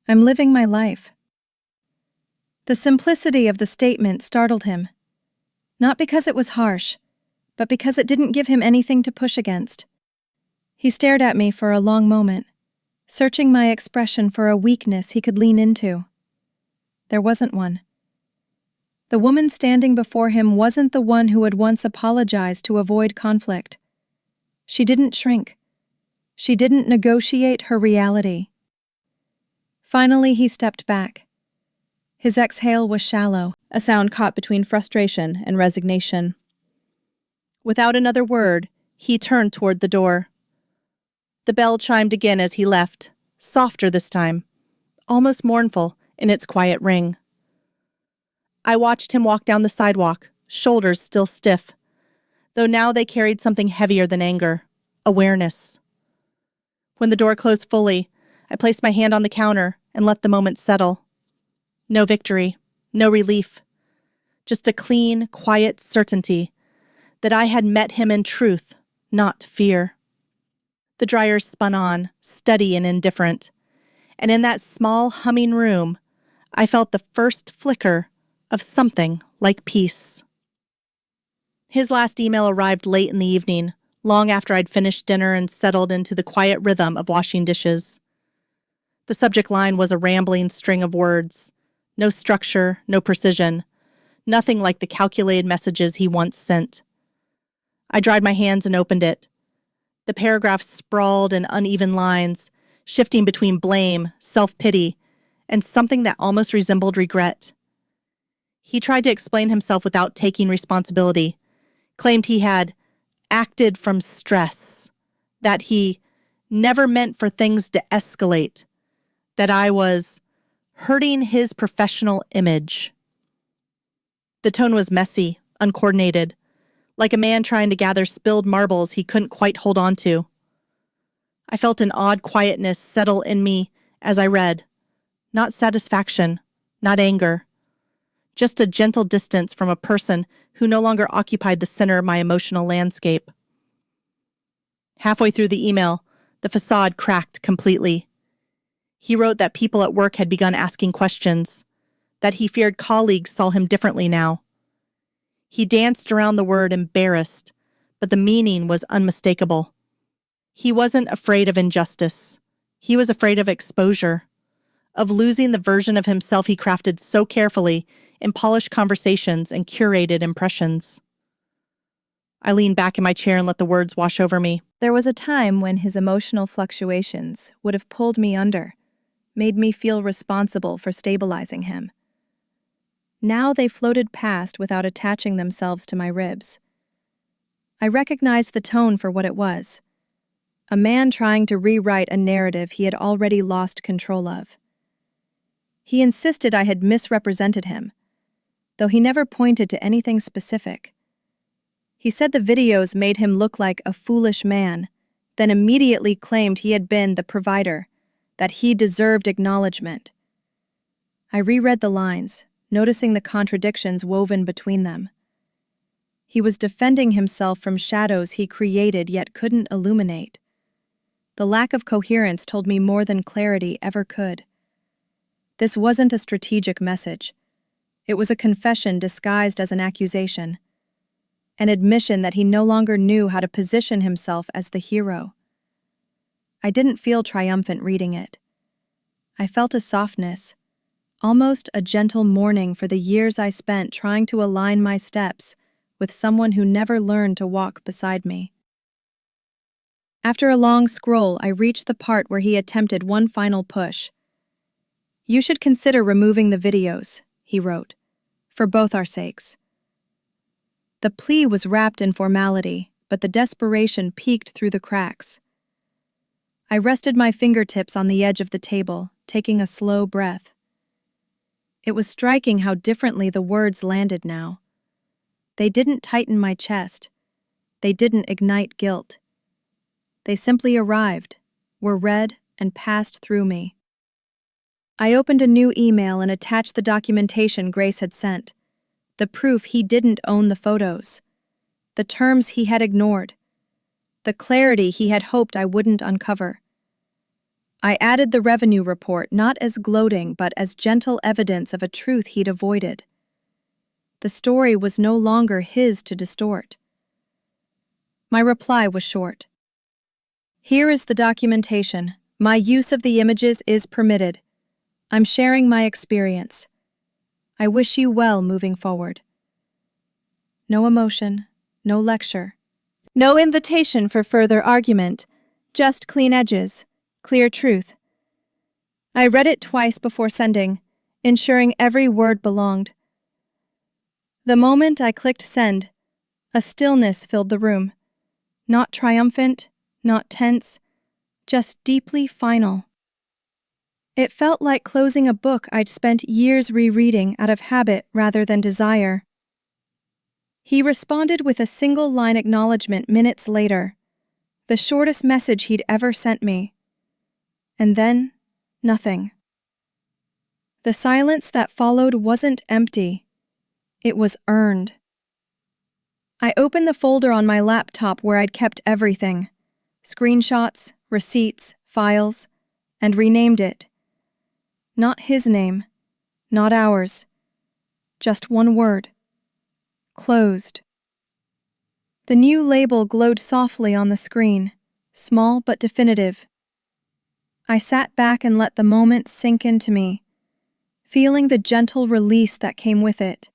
"I'm living my life." The simplicity of the statement startled him, not because it was harsh, but because it didn't give him anything to push against. He stared at me for a long moment, searching my expression for a weakness he could lean into. There wasn't one. The woman standing before him wasn't the one who had once apologized to avoid conflict. She didn't shrink. She didn't negotiate her reality. Finally, he stepped back. His exhale was shallow, A sound caught between frustration and resignation. Without another word, he turned toward the door. The bell chimed again as he left, softer this time, almost mournful in its quiet ring. I watched him walk down the sidewalk, shoulders still stiff, though now they carried something heavier than anger, awareness. When the door closed fully, I placed my hand on the counter and let the moment settle. No victory, no relief, just a clean, quiet certainty that I had met him in truth, not fear. The dryers spun on, steady and indifferent, and in that small, humming room, I felt the first flicker of something like peace. His last email arrived late in the evening, long after I'd finished dinner and settled into the quiet rhythm of washing dishes. The subject line was a rambling string of words, no structure, no precision, nothing like the calculated messages he once sent. I dried my hands and opened it. The paragraph sprawled in uneven lines, shifting between blame, self-pity, and something that almost resembled regret. He tried to explain himself without taking responsibility, claimed he had acted from stress, that he never meant for things to escalate, that I was hurting his professional image. The tone was messy, uncoordinated, like a man trying to gather spilled marbles he couldn't quite hold on to. I felt an odd quietness settle in me as I read. Not satisfaction, not anger. Just a gentle distance from a person who no longer occupied the center of my emotional landscape. Halfway through the email, the facade cracked completely. He wrote that people at work had begun asking questions, that he feared colleagues saw him differently now. He danced around the word embarrassed, but the meaning was unmistakable. He wasn't afraid of injustice. He was afraid of exposure, of losing the version of himself he crafted so carefully in polished conversations and curated impressions. I leaned back in my chair and let the words wash over me. There was a time when his emotional fluctuations would have pulled me under, made me feel responsible for stabilizing him. Now they floated past without attaching themselves to my ribs. I recognized the tone for what it was. A man trying to rewrite a narrative he had already lost control of. He insisted I had misrepresented him, though he never pointed to anything specific. He said the videos made him look like a foolish man, then immediately claimed he had been the provider, that he deserved acknowledgement. I reread the lines, noticing the contradictions woven between them. He was defending himself from shadows he created yet couldn't illuminate. The lack of coherence told me more than clarity ever could. This wasn't a strategic message. It was a confession disguised as an accusation. An admission that he no longer knew how to position himself as the hero. I didn't feel triumphant reading it. I felt a softness, almost a gentle mourning for the years I spent trying to align my steps with someone who never learned to walk beside me. After a long scroll, I reached the part where he attempted one final push. "You should consider removing the videos," he wrote, "for both our sakes." The plea was wrapped in formality, but the desperation peeked through the cracks. I rested my fingertips on the edge of the table, taking a slow breath. It was striking how differently the words landed now. They didn't tighten my chest. They didn't ignite guilt. They simply arrived, were read, and passed through me. I opened a new email and attached the documentation Grace had sent. The proof he didn't own the photos. The terms he had ignored. The clarity he had hoped I wouldn't uncover. I added the revenue report not as gloating but as gentle evidence of a truth he'd avoided. The story was no longer his to distort. My reply was short. "Here is the documentation. My use of the images is permitted. I'm sharing my experience. I wish you well moving forward." No emotion, no lecture. No invitation for further argument, just clean edges, clear truth. I read it twice before sending, ensuring every word belonged. The moment I clicked send, a stillness filled the room. Not triumphant, not tense, just deeply final. It felt like closing a book I'd spent years rereading out of habit rather than desire. He responded with a single-line acknowledgement minutes later, the shortest message he'd ever sent me. And then, nothing. The silence that followed wasn't empty. It was earned. I opened the folder on my laptop where I'd kept everything. Screenshots, receipts, files, and renamed it. Not his name, not ours. Just one word. Closed. The new label glowed softly on the screen, small but definitive. I sat back and let the moment sink into me, feeling the gentle release that came with it.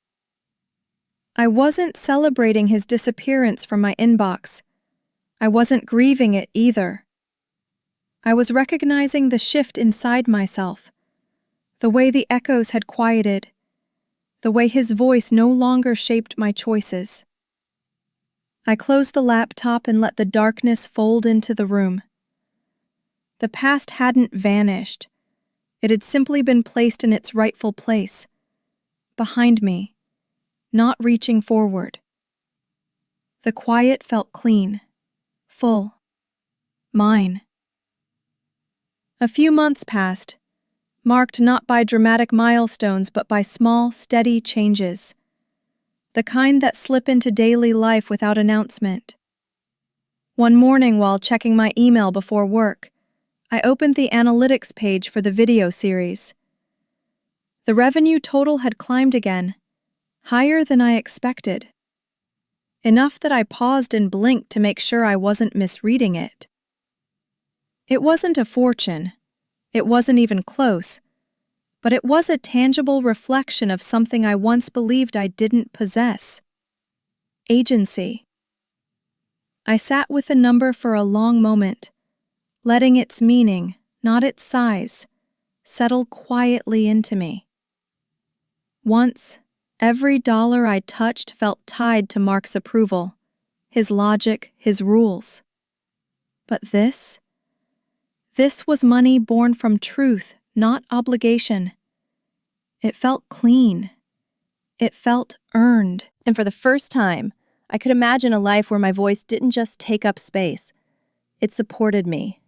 I wasn't celebrating his disappearance from my inbox. I wasn't grieving it either. I was recognizing the shift inside myself, the way the echoes had quieted, the way his voice no longer shaped my choices. I closed the laptop and let the darkness fold into the room. The past hadn't vanished. It had simply been placed in its rightful place, behind me, not reaching forward. The quiet felt clean, full, mine. A few months passed, marked not by dramatic milestones but by small, steady changes. The kind that slip into daily life without announcement. One morning while checking my email before work, I opened the analytics page for the video series. The revenue total had climbed again, higher than I expected. Enough that I paused and blinked to make sure I wasn't misreading it. It wasn't a fortune. It wasn't even close. But it was a tangible reflection of something I once believed I didn't possess. Agency. I sat with the number for a long moment, letting its meaning, not its size, settle quietly into me. Once, every dollar I touched felt tied to Mark's approval, his logic, his rules. But this was money born from truth, not obligation. It felt clean. It felt earned. And for the first time, I could imagine a life where my voice didn't just take up space. It supported me.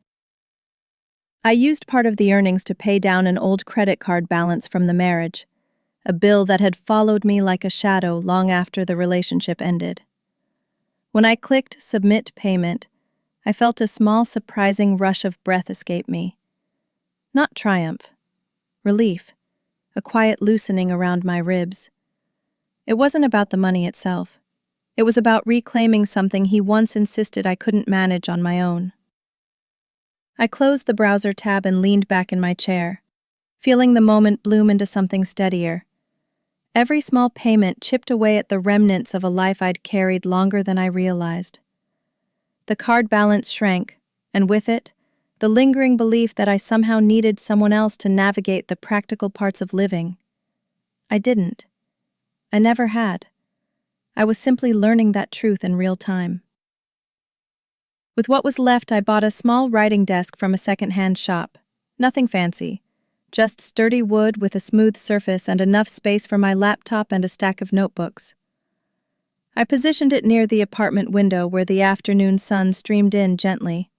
I used part of the earnings to pay down an old credit card balance from the marriage, a bill that had followed me like a shadow long after the relationship ended. When I clicked Submit Payment, I felt a small, surprising rush of breath escape me. Not triumph, relief, a quiet loosening around my ribs. It wasn't about the money itself. It was about reclaiming something he once insisted I couldn't manage on my own. I closed the browser tab and leaned back in my chair, feeling the moment bloom into something steadier. Every small payment chipped away at the remnants of a life I'd carried longer than I realized. The card balance shrank, and with it, the lingering belief that I somehow needed someone else to navigate the practical parts of living. I didn't. I never had. I was simply learning that truth in real time. With what was left, I bought a small writing desk from a second-hand shop. Nothing fancy, just sturdy wood with a smooth surface and enough space for my laptop and a stack of notebooks. I positioned it near the apartment window where the afternoon sun streamed in gently.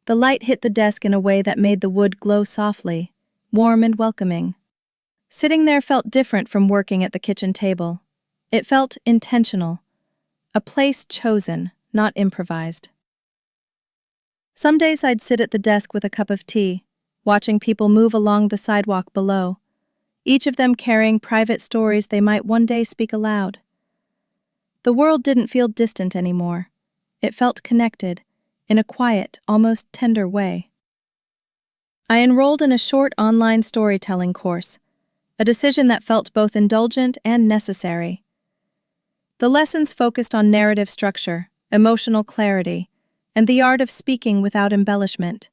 The light hit the desk in a way that made the wood glow softly, warm and welcoming. Sitting there felt different from working at the kitchen table. It felt intentional, a place chosen, not improvised. Some days I'd sit at the desk with a cup of tea, watching people move along the sidewalk below, each of them carrying private stories they might one day speak aloud. The world didn't feel distant anymore. It felt connected, in a quiet, almost tender way. I enrolled in a short online storytelling course, a decision that felt both indulgent and necessary. The lessons focused on narrative structure, emotional clarity, and the art of speaking without embellishment.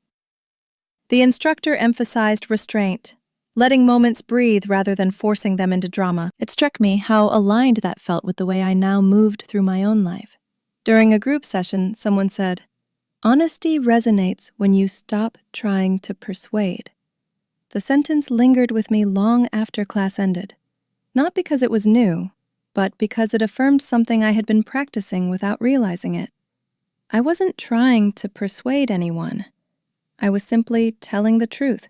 The instructor emphasized restraint, letting moments breathe rather than forcing them into drama. It struck me how aligned that felt with the way I now moved through my own life. During a group session, someone said, "Honesty resonates when you stop trying to persuade." The sentence lingered with me long after class ended, not because it was new, but because it affirmed something I had been practicing without realizing it. I wasn't trying to persuade anyone. I was simply telling the truth,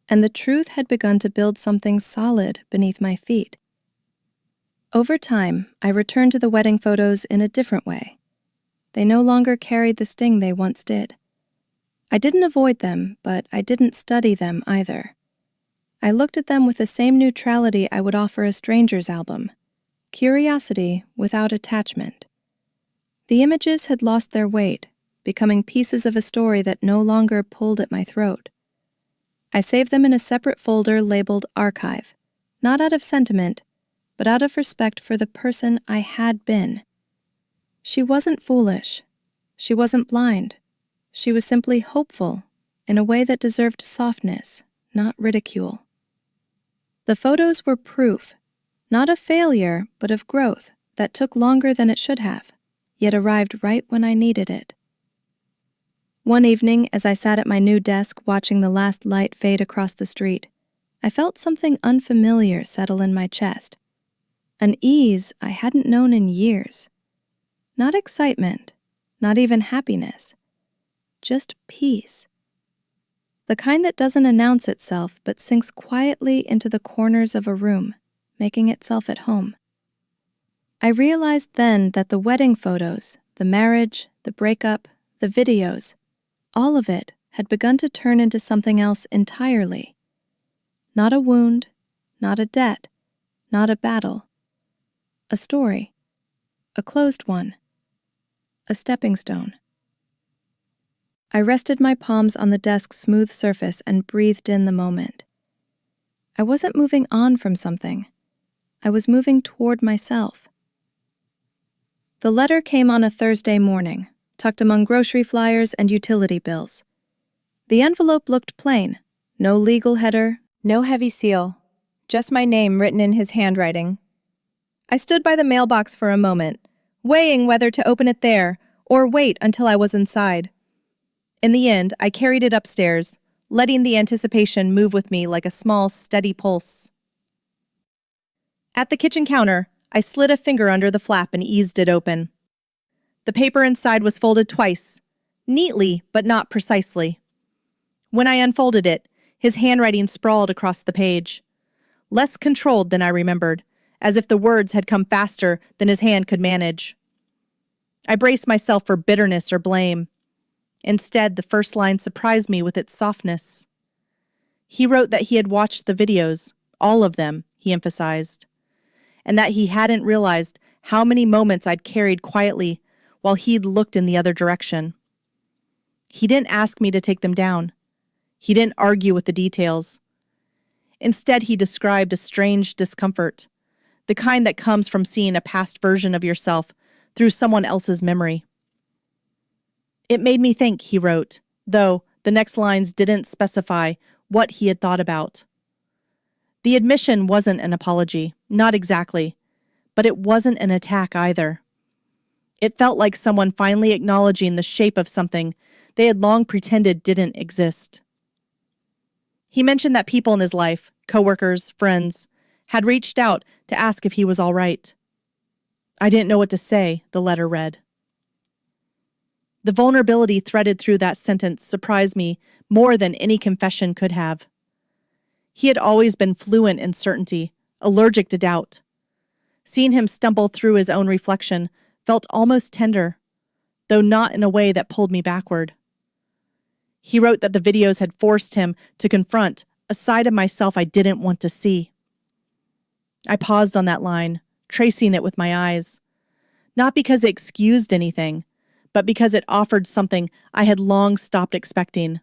and the truth had begun to build something solid beneath my feet. Over time, I returned to the wedding photos in a different way. They no longer carried the sting they once did. I didn't avoid them, but I didn't study them either. I looked at them with the same neutrality I would offer a stranger's album, curiosity without attachment. The images had lost their weight, becoming pieces of a story that no longer pulled at my throat. I saved them in a separate folder labeled Archive, not out of sentiment, but out of respect for the person I had been. She wasn't foolish. She wasn't blind. She was simply hopeful in a way that deserved softness, not ridicule. The photos were proof, not of failure, but of growth that took longer than it should have, yet arrived right when I needed it. One evening, as I sat at my new desk watching the last light fade across the street, I felt something unfamiliar settle in my chest. An ease I hadn't known in years. Not excitement, not even happiness. Just peace. The kind that doesn't announce itself but sinks quietly into the corners of a room, making itself at home. I realized then that the wedding photos, the marriage, the breakup, the videos, all of it had begun to turn into something else entirely. Not a wound, not a debt, not a battle. A story. A closed one. A stepping stone. I rested my palms on the desk's smooth surface and breathed in the moment. I wasn't moving on from something. I was moving toward myself. The letter came on a Thursday morning, tucked among grocery flyers and utility bills. The envelope looked plain, No legal header, no heavy seal, just my name written in his handwriting. I stood by the mailbox for a moment, weighing whether to open it there or wait until I was inside. In the end, I carried it upstairs, letting the anticipation move with me like a small, steady pulse. At the kitchen counter, I slid a finger under the flap and eased it open. The paper inside was folded twice, neatly but not precisely. When I unfolded it, his handwriting sprawled across the page, less controlled than I remembered, as if the words had come faster than his hand could manage. I braced myself for bitterness or blame. Instead, the first line surprised me with its softness. He wrote that he had watched the videos, all of them, he emphasized, and that he hadn't realized how many moments I'd carried quietly while he'd looked in the other direction. He didn't ask me to take them down. He didn't argue with the details. Instead, he described a strange discomfort, the kind that comes from seeing a past version of yourself through someone else's memory. It made me think, he wrote, though the next lines didn't specify what he had thought about. The admission wasn't an apology, not exactly, but it wasn't an attack either. It felt like someone finally acknowledging the shape of something they had long pretended didn't exist. He mentioned that people in his life, coworkers, friends, had reached out to ask if he was all right. I didn't know what to say, the letter read. The vulnerability threaded through that sentence surprised me more than any confession could have. He had always been fluent in certainty, allergic to doubt. Seeing him stumble through his own reflection felt almost tender, though not in a way that pulled me backward. He wrote that the videos had forced him to confront a side of myself I didn't want to see. I paused on that line, tracing it with my eyes, not because it excused anything, but because it offered something I had long stopped expecting: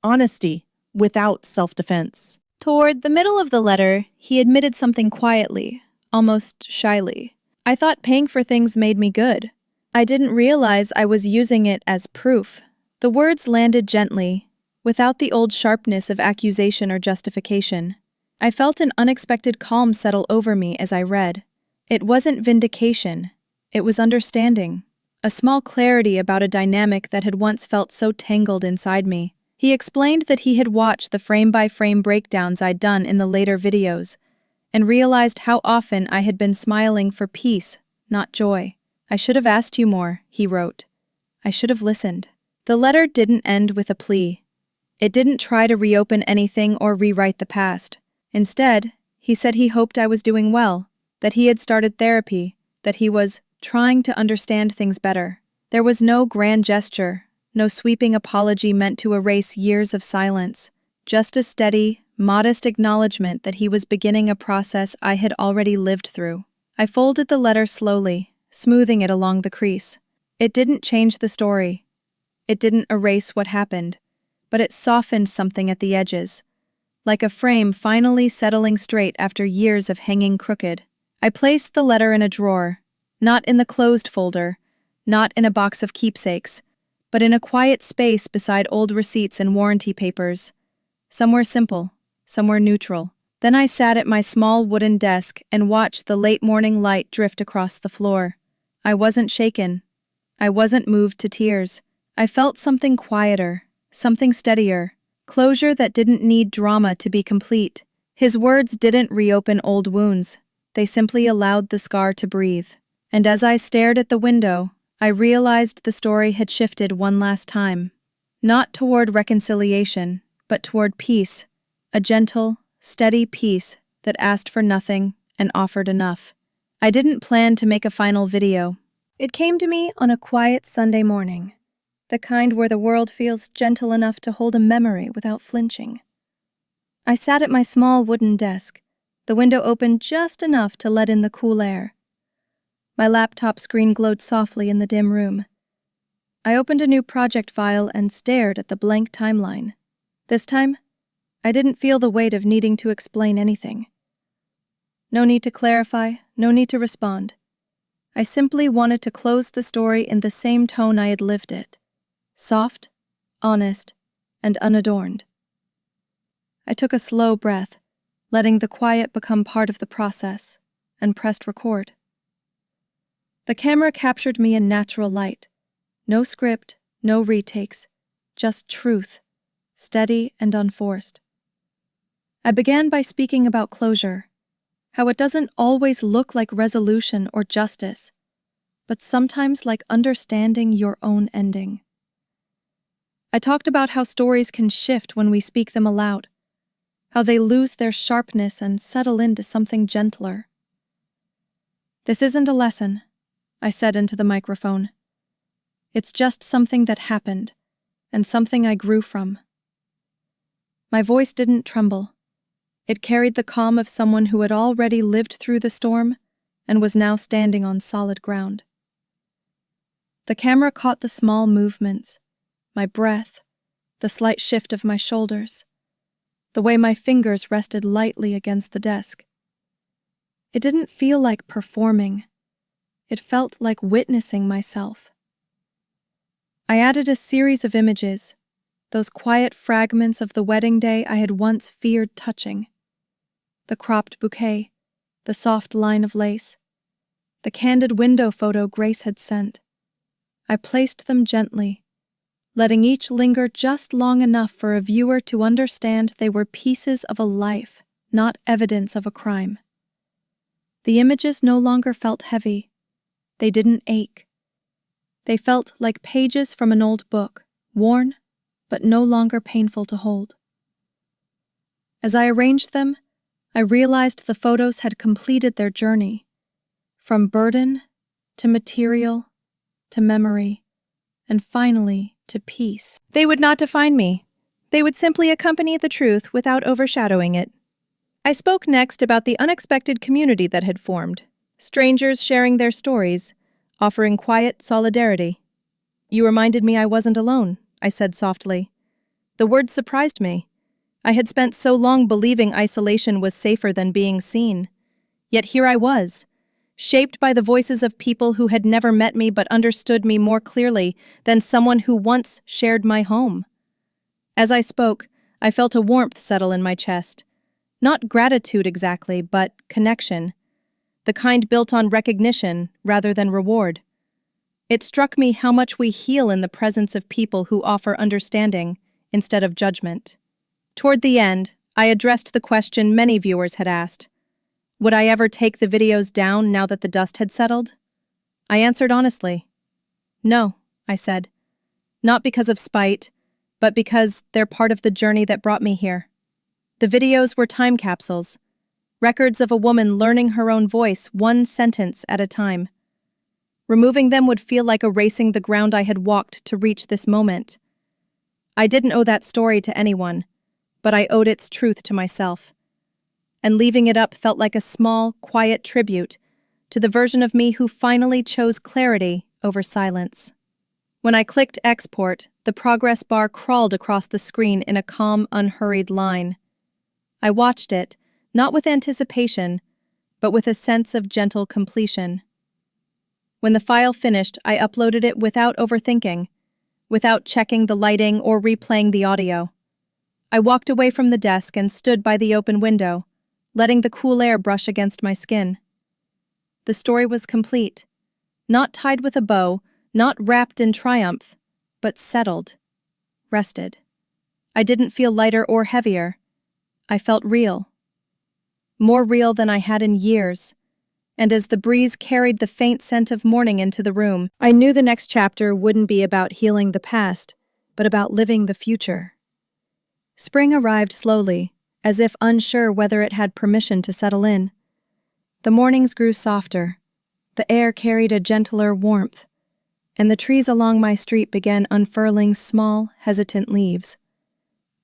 honesty without self-defense. Toward the middle of the letter, he admitted something quietly, almost shyly. I thought paying for things made me good. I didn't realize I was using it as proof. The words landed gently, without the old sharpness of accusation or justification. I felt an unexpected calm settle over me as I read. It wasn't vindication, it was understanding. A small clarity about a dynamic that had once felt so tangled inside me. He explained that he had watched the frame-by-frame breakdowns I'd done in the later videos, and realized how often I had been smiling for peace, not joy. I should have asked you more, he wrote. I should have listened. The letter didn't end with a plea. It didn't try to reopen anything or rewrite the past. Instead, he said he hoped I was doing well, that he had started therapy, that he was trying to understand things better. There was no grand gesture, no sweeping apology meant to erase years of silence, just a steady, modest acknowledgement that he was beginning a process I had already lived through. I folded the letter slowly, smoothing it along the crease. It didn't change the story. It didn't erase what happened, but it softened something at the edges, like a frame finally settling straight after years of hanging crooked. I placed the letter in a drawer, not in the closed folder, not in a box of keepsakes, but in a quiet space beside old receipts and warranty papers. Somewhere simple, somewhere neutral. Then I sat at my small wooden desk and watched the late morning light drift across the floor. I wasn't shaken. I wasn't moved to tears. I felt something quieter, something steadier, closure that didn't need drama to be complete. His words didn't reopen old wounds. They simply allowed the scar to breathe. And as I stared at the window, I realized the story had shifted one last time. Not toward reconciliation, but toward peace. A gentle, steady peace that asked for nothing and offered enough. I didn't plan to make a final video. It came to me on a quiet Sunday morning, the kind where the world feels gentle enough to hold a memory without flinching. I sat at my small wooden desk, the window open just enough to let in the cool air. My laptop screen glowed softly in the dim room. I opened a new project file and stared at the blank timeline. This time, I didn't feel the weight of needing to explain anything. No need to clarify, no need to respond. I simply wanted to close the story in the same tone I had lived it. Soft, honest, and unadorned. I took a slow breath, letting the quiet become part of the process, and pressed record. The camera captured me in natural light. No script, no retakes, just truth, steady and unforced. I began by speaking about closure, how it doesn't always look like resolution or justice, but sometimes like understanding your own ending. I talked about how stories can shift when we speak them aloud, how they lose their sharpness and settle into something gentler. "This isn't a lesson," I said into the microphone. "It's just something that happened, and something I grew from." My voice didn't tremble. It carried the calm of someone who had already lived through the storm and was now standing on solid ground. The camera caught the small movements, my breath, the slight shift of my shoulders, the way my fingers rested lightly against the desk. It didn't feel like performing. It felt like witnessing myself. I added a series of images, those quiet fragments of the wedding day I had once feared touching. The cropped bouquet, the soft line of lace, the candid window photo Grace had sent. I placed them gently, letting each linger just long enough for a viewer to understand they were pieces of a life, not evidence of a crime. The images no longer felt heavy. They didn't ache. They felt like pages from an old book, worn, but no longer painful to hold. As I arranged them, I realized the photos had completed their journey, from burden to material to memory, and finally to peace. They would not define me. They would simply accompany the truth without overshadowing it. I spoke next about the unexpected community that had formed, strangers sharing their stories, offering quiet solidarity. "You reminded me I wasn't alone," I said softly. The words surprised me. I had spent so long believing isolation was safer than being seen. Yet here I was, shaped by the voices of people who had never met me but understood me more clearly than someone who once shared my home. As I spoke, I felt a warmth settle in my chest. Not gratitude exactly, but connection. The kind built on recognition rather than reward. It struck me how much we heal in the presence of people who offer understanding instead of judgment. Toward the end, I addressed the question many viewers had asked. Would I ever take the videos down now that the dust had settled? I answered honestly. No, I said. Not because of spite, but because they're part of the journey that brought me here. The videos were time capsules, records of a woman learning her own voice one sentence at a time. Removing them would feel like erasing the ground I had walked to reach this moment. I didn't owe that story to anyone, but I owed its truth to myself. And leaving it up felt like a small, quiet tribute to the version of me who finally chose clarity over silence. When I clicked export, the progress bar crawled across the screen in a calm, unhurried line. I watched it, not with anticipation, but with a sense of gentle completion. When the file finished, I uploaded it without overthinking, without checking the lighting or replaying the audio. I walked away from the desk and stood by the open window, letting the cool air brush against my skin. The story was complete, not tied with a bow, not wrapped in triumph, but settled, rested. I didn't feel lighter or heavier. I felt real. More real than I had in years. And as the breeze carried the faint scent of morning into the room, I knew the next chapter wouldn't be about healing the past, but about living the future. Spring arrived slowly, as if unsure whether it had permission to settle in. The mornings grew softer, the air carried a gentler warmth, and the trees along my street began unfurling small, hesitant leaves.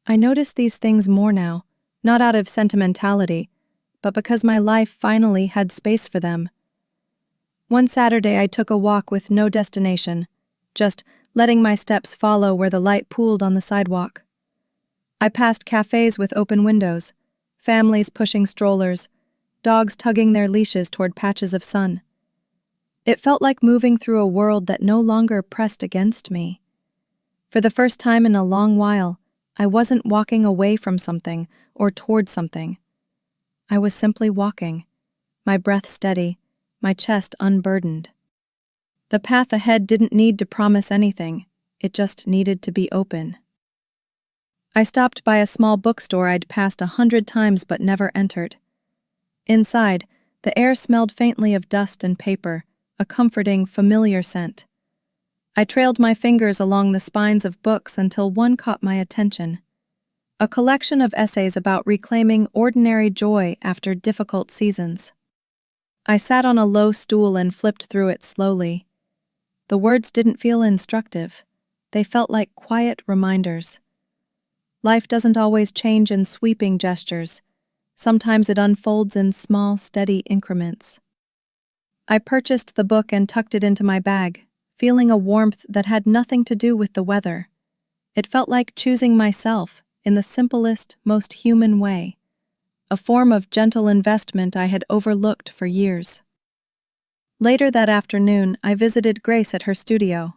I noticed these things more now, not out of sentimentality, but because my life finally had space for them. One Saturday I took a walk with no destination, just letting my steps follow where the light pooled on the sidewalk. I passed cafes with open windows, families pushing strollers, dogs tugging their leashes toward patches of sun. It felt like moving through a world that no longer pressed against me. For the first time in a long while, I wasn't walking away from something or toward something. I was simply walking, my breath steady, my chest unburdened. The path ahead didn't need to promise anything, it just needed to be open. I stopped by a small bookstore I'd passed 100 times but never entered. Inside, the air smelled faintly of dust and paper, a comforting, familiar scent. I trailed my fingers along the spines of books until one caught my attention. A collection of essays about reclaiming ordinary joy after difficult seasons. I sat on a low stool and flipped through it slowly. The words didn't feel instructive. They felt like quiet reminders. Life doesn't always change in sweeping gestures. Sometimes it unfolds in small, steady increments. I purchased the book and tucked it into my bag, feeling a warmth that had nothing to do with the weather. It felt like choosing myself in the simplest, most human way, a form of gentle investment I had overlooked for years. Later that afternoon, I visited Grace at her studio.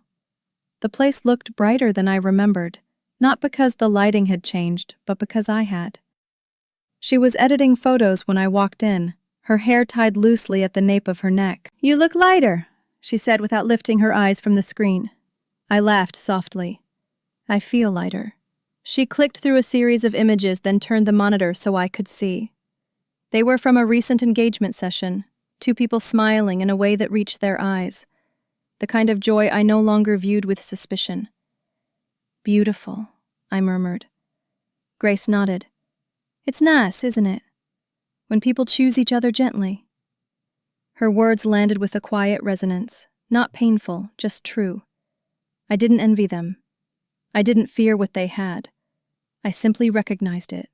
The place looked brighter than I remembered, not because the lighting had changed, but because I had. She was editing photos when I walked in, her hair tied loosely at the nape of her neck. "You look lighter," she said without lifting her eyes from the screen. I laughed softly. "I feel lighter." She clicked through a series of images, then turned the monitor so I could see. They were from a recent engagement session, two people smiling in a way that reached their eyes, the kind of joy I no longer viewed with suspicion. "Beautiful," I murmured. Grace nodded. "It's nice, isn't it? When people choose each other gently." Her words landed with a quiet resonance, not painful, just true. I didn't envy them. I didn't fear what they had. I simply recognized it.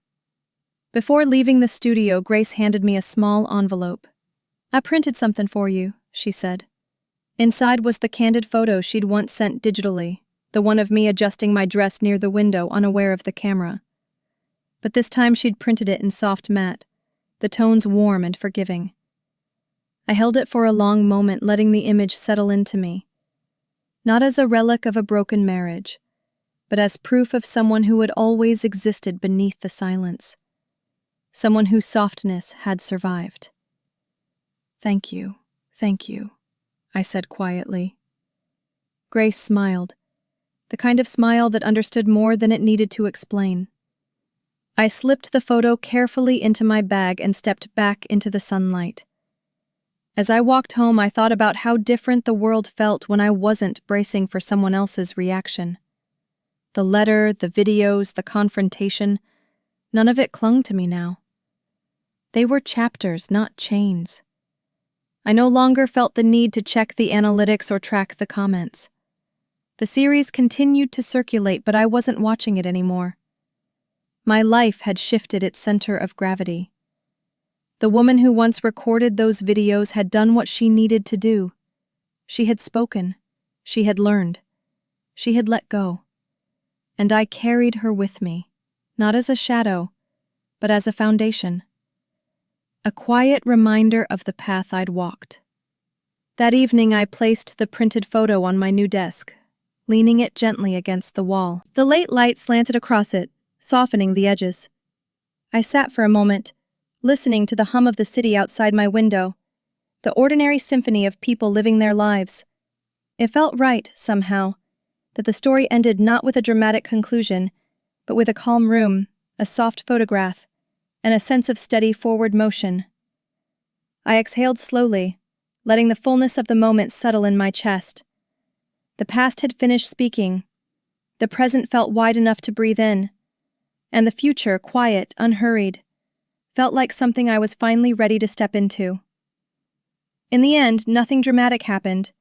Before leaving the studio, Grace handed me a small envelope. "I printed something for you," she said. Inside was the candid photo she'd once sent digitally, the one of me adjusting my dress near the window, unaware of the camera. But this time she'd printed it in soft matte, the tones warm and forgiving. I held it for a long moment, letting the image settle into me. Not as a relic of a broken marriage, but as proof of someone who had always existed beneath the silence. Someone whose softness had survived. Thank you," I said quietly. Grace smiled, the kind of smile that understood more than it needed to explain. I slipped the photo carefully into my bag and stepped back into the sunlight. As I walked home, I thought about how different the world felt when I wasn't bracing for someone else's reaction. The letter, the videos, the confrontation, none of it clung to me now. They were chapters, not chains. I no longer felt the need to check the analytics or track the comments. The series continued to circulate, but I wasn't watching it anymore. My life had shifted its center of gravity. The woman who once recorded those videos had done what she needed to do. She had spoken. She had learned. She had let go. And I carried her with me, not as a shadow, but as a foundation. A quiet reminder of the path I'd walked. That evening, I placed the printed photo on my new desk, leaning it gently against the wall. The late light slanted across it, softening the edges. I sat for a moment, listening to the hum of the city outside my window, the ordinary symphony of people living their lives. It felt right, somehow, that the story ended not with a dramatic conclusion, but with a calm room, a soft photograph, and a sense of steady forward motion. I exhaled slowly, letting the fullness of the moment settle in my chest. The past had finished speaking. The present felt wide enough to breathe in, and the future, quiet, unhurried, felt like something I was finally ready to step into. In the end, nothing dramatic happened.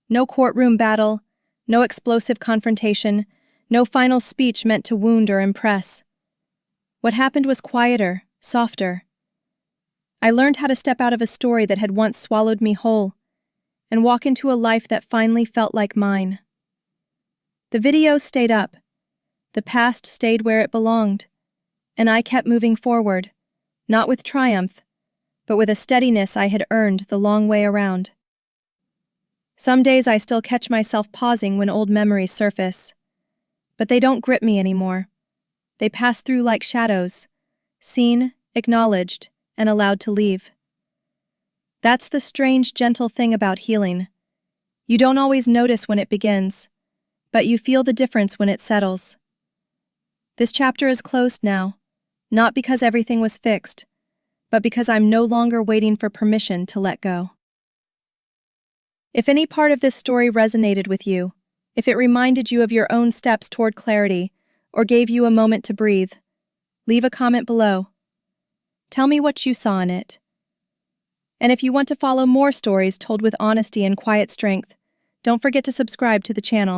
No courtroom battle, no explosive confrontation, no final speech meant to wound or impress. What happened was quieter, softer. I learned how to step out of a story that had once swallowed me whole and walk into a life that finally felt like mine. The video stayed up. The past stayed where it belonged, and I kept moving forward, not with triumph, but with a steadiness I had earned the long way around. Some days I still catch myself pausing when old memories surface, but they don't grip me anymore. They pass through like shadows, seen, acknowledged, and allowed to leave. That's the strange, gentle thing about healing. You don't always notice when it begins, but you feel the difference when it settles. This chapter is closed now, not because everything was fixed, but because I'm no longer waiting for permission to let go. If any part of this story resonated with you, if it reminded you of your own steps toward clarity, or gave you a moment to breathe, leave a comment below. Tell me what you saw in it. And if you want to follow more stories told with honesty and quiet strength, don't forget to subscribe to the channel.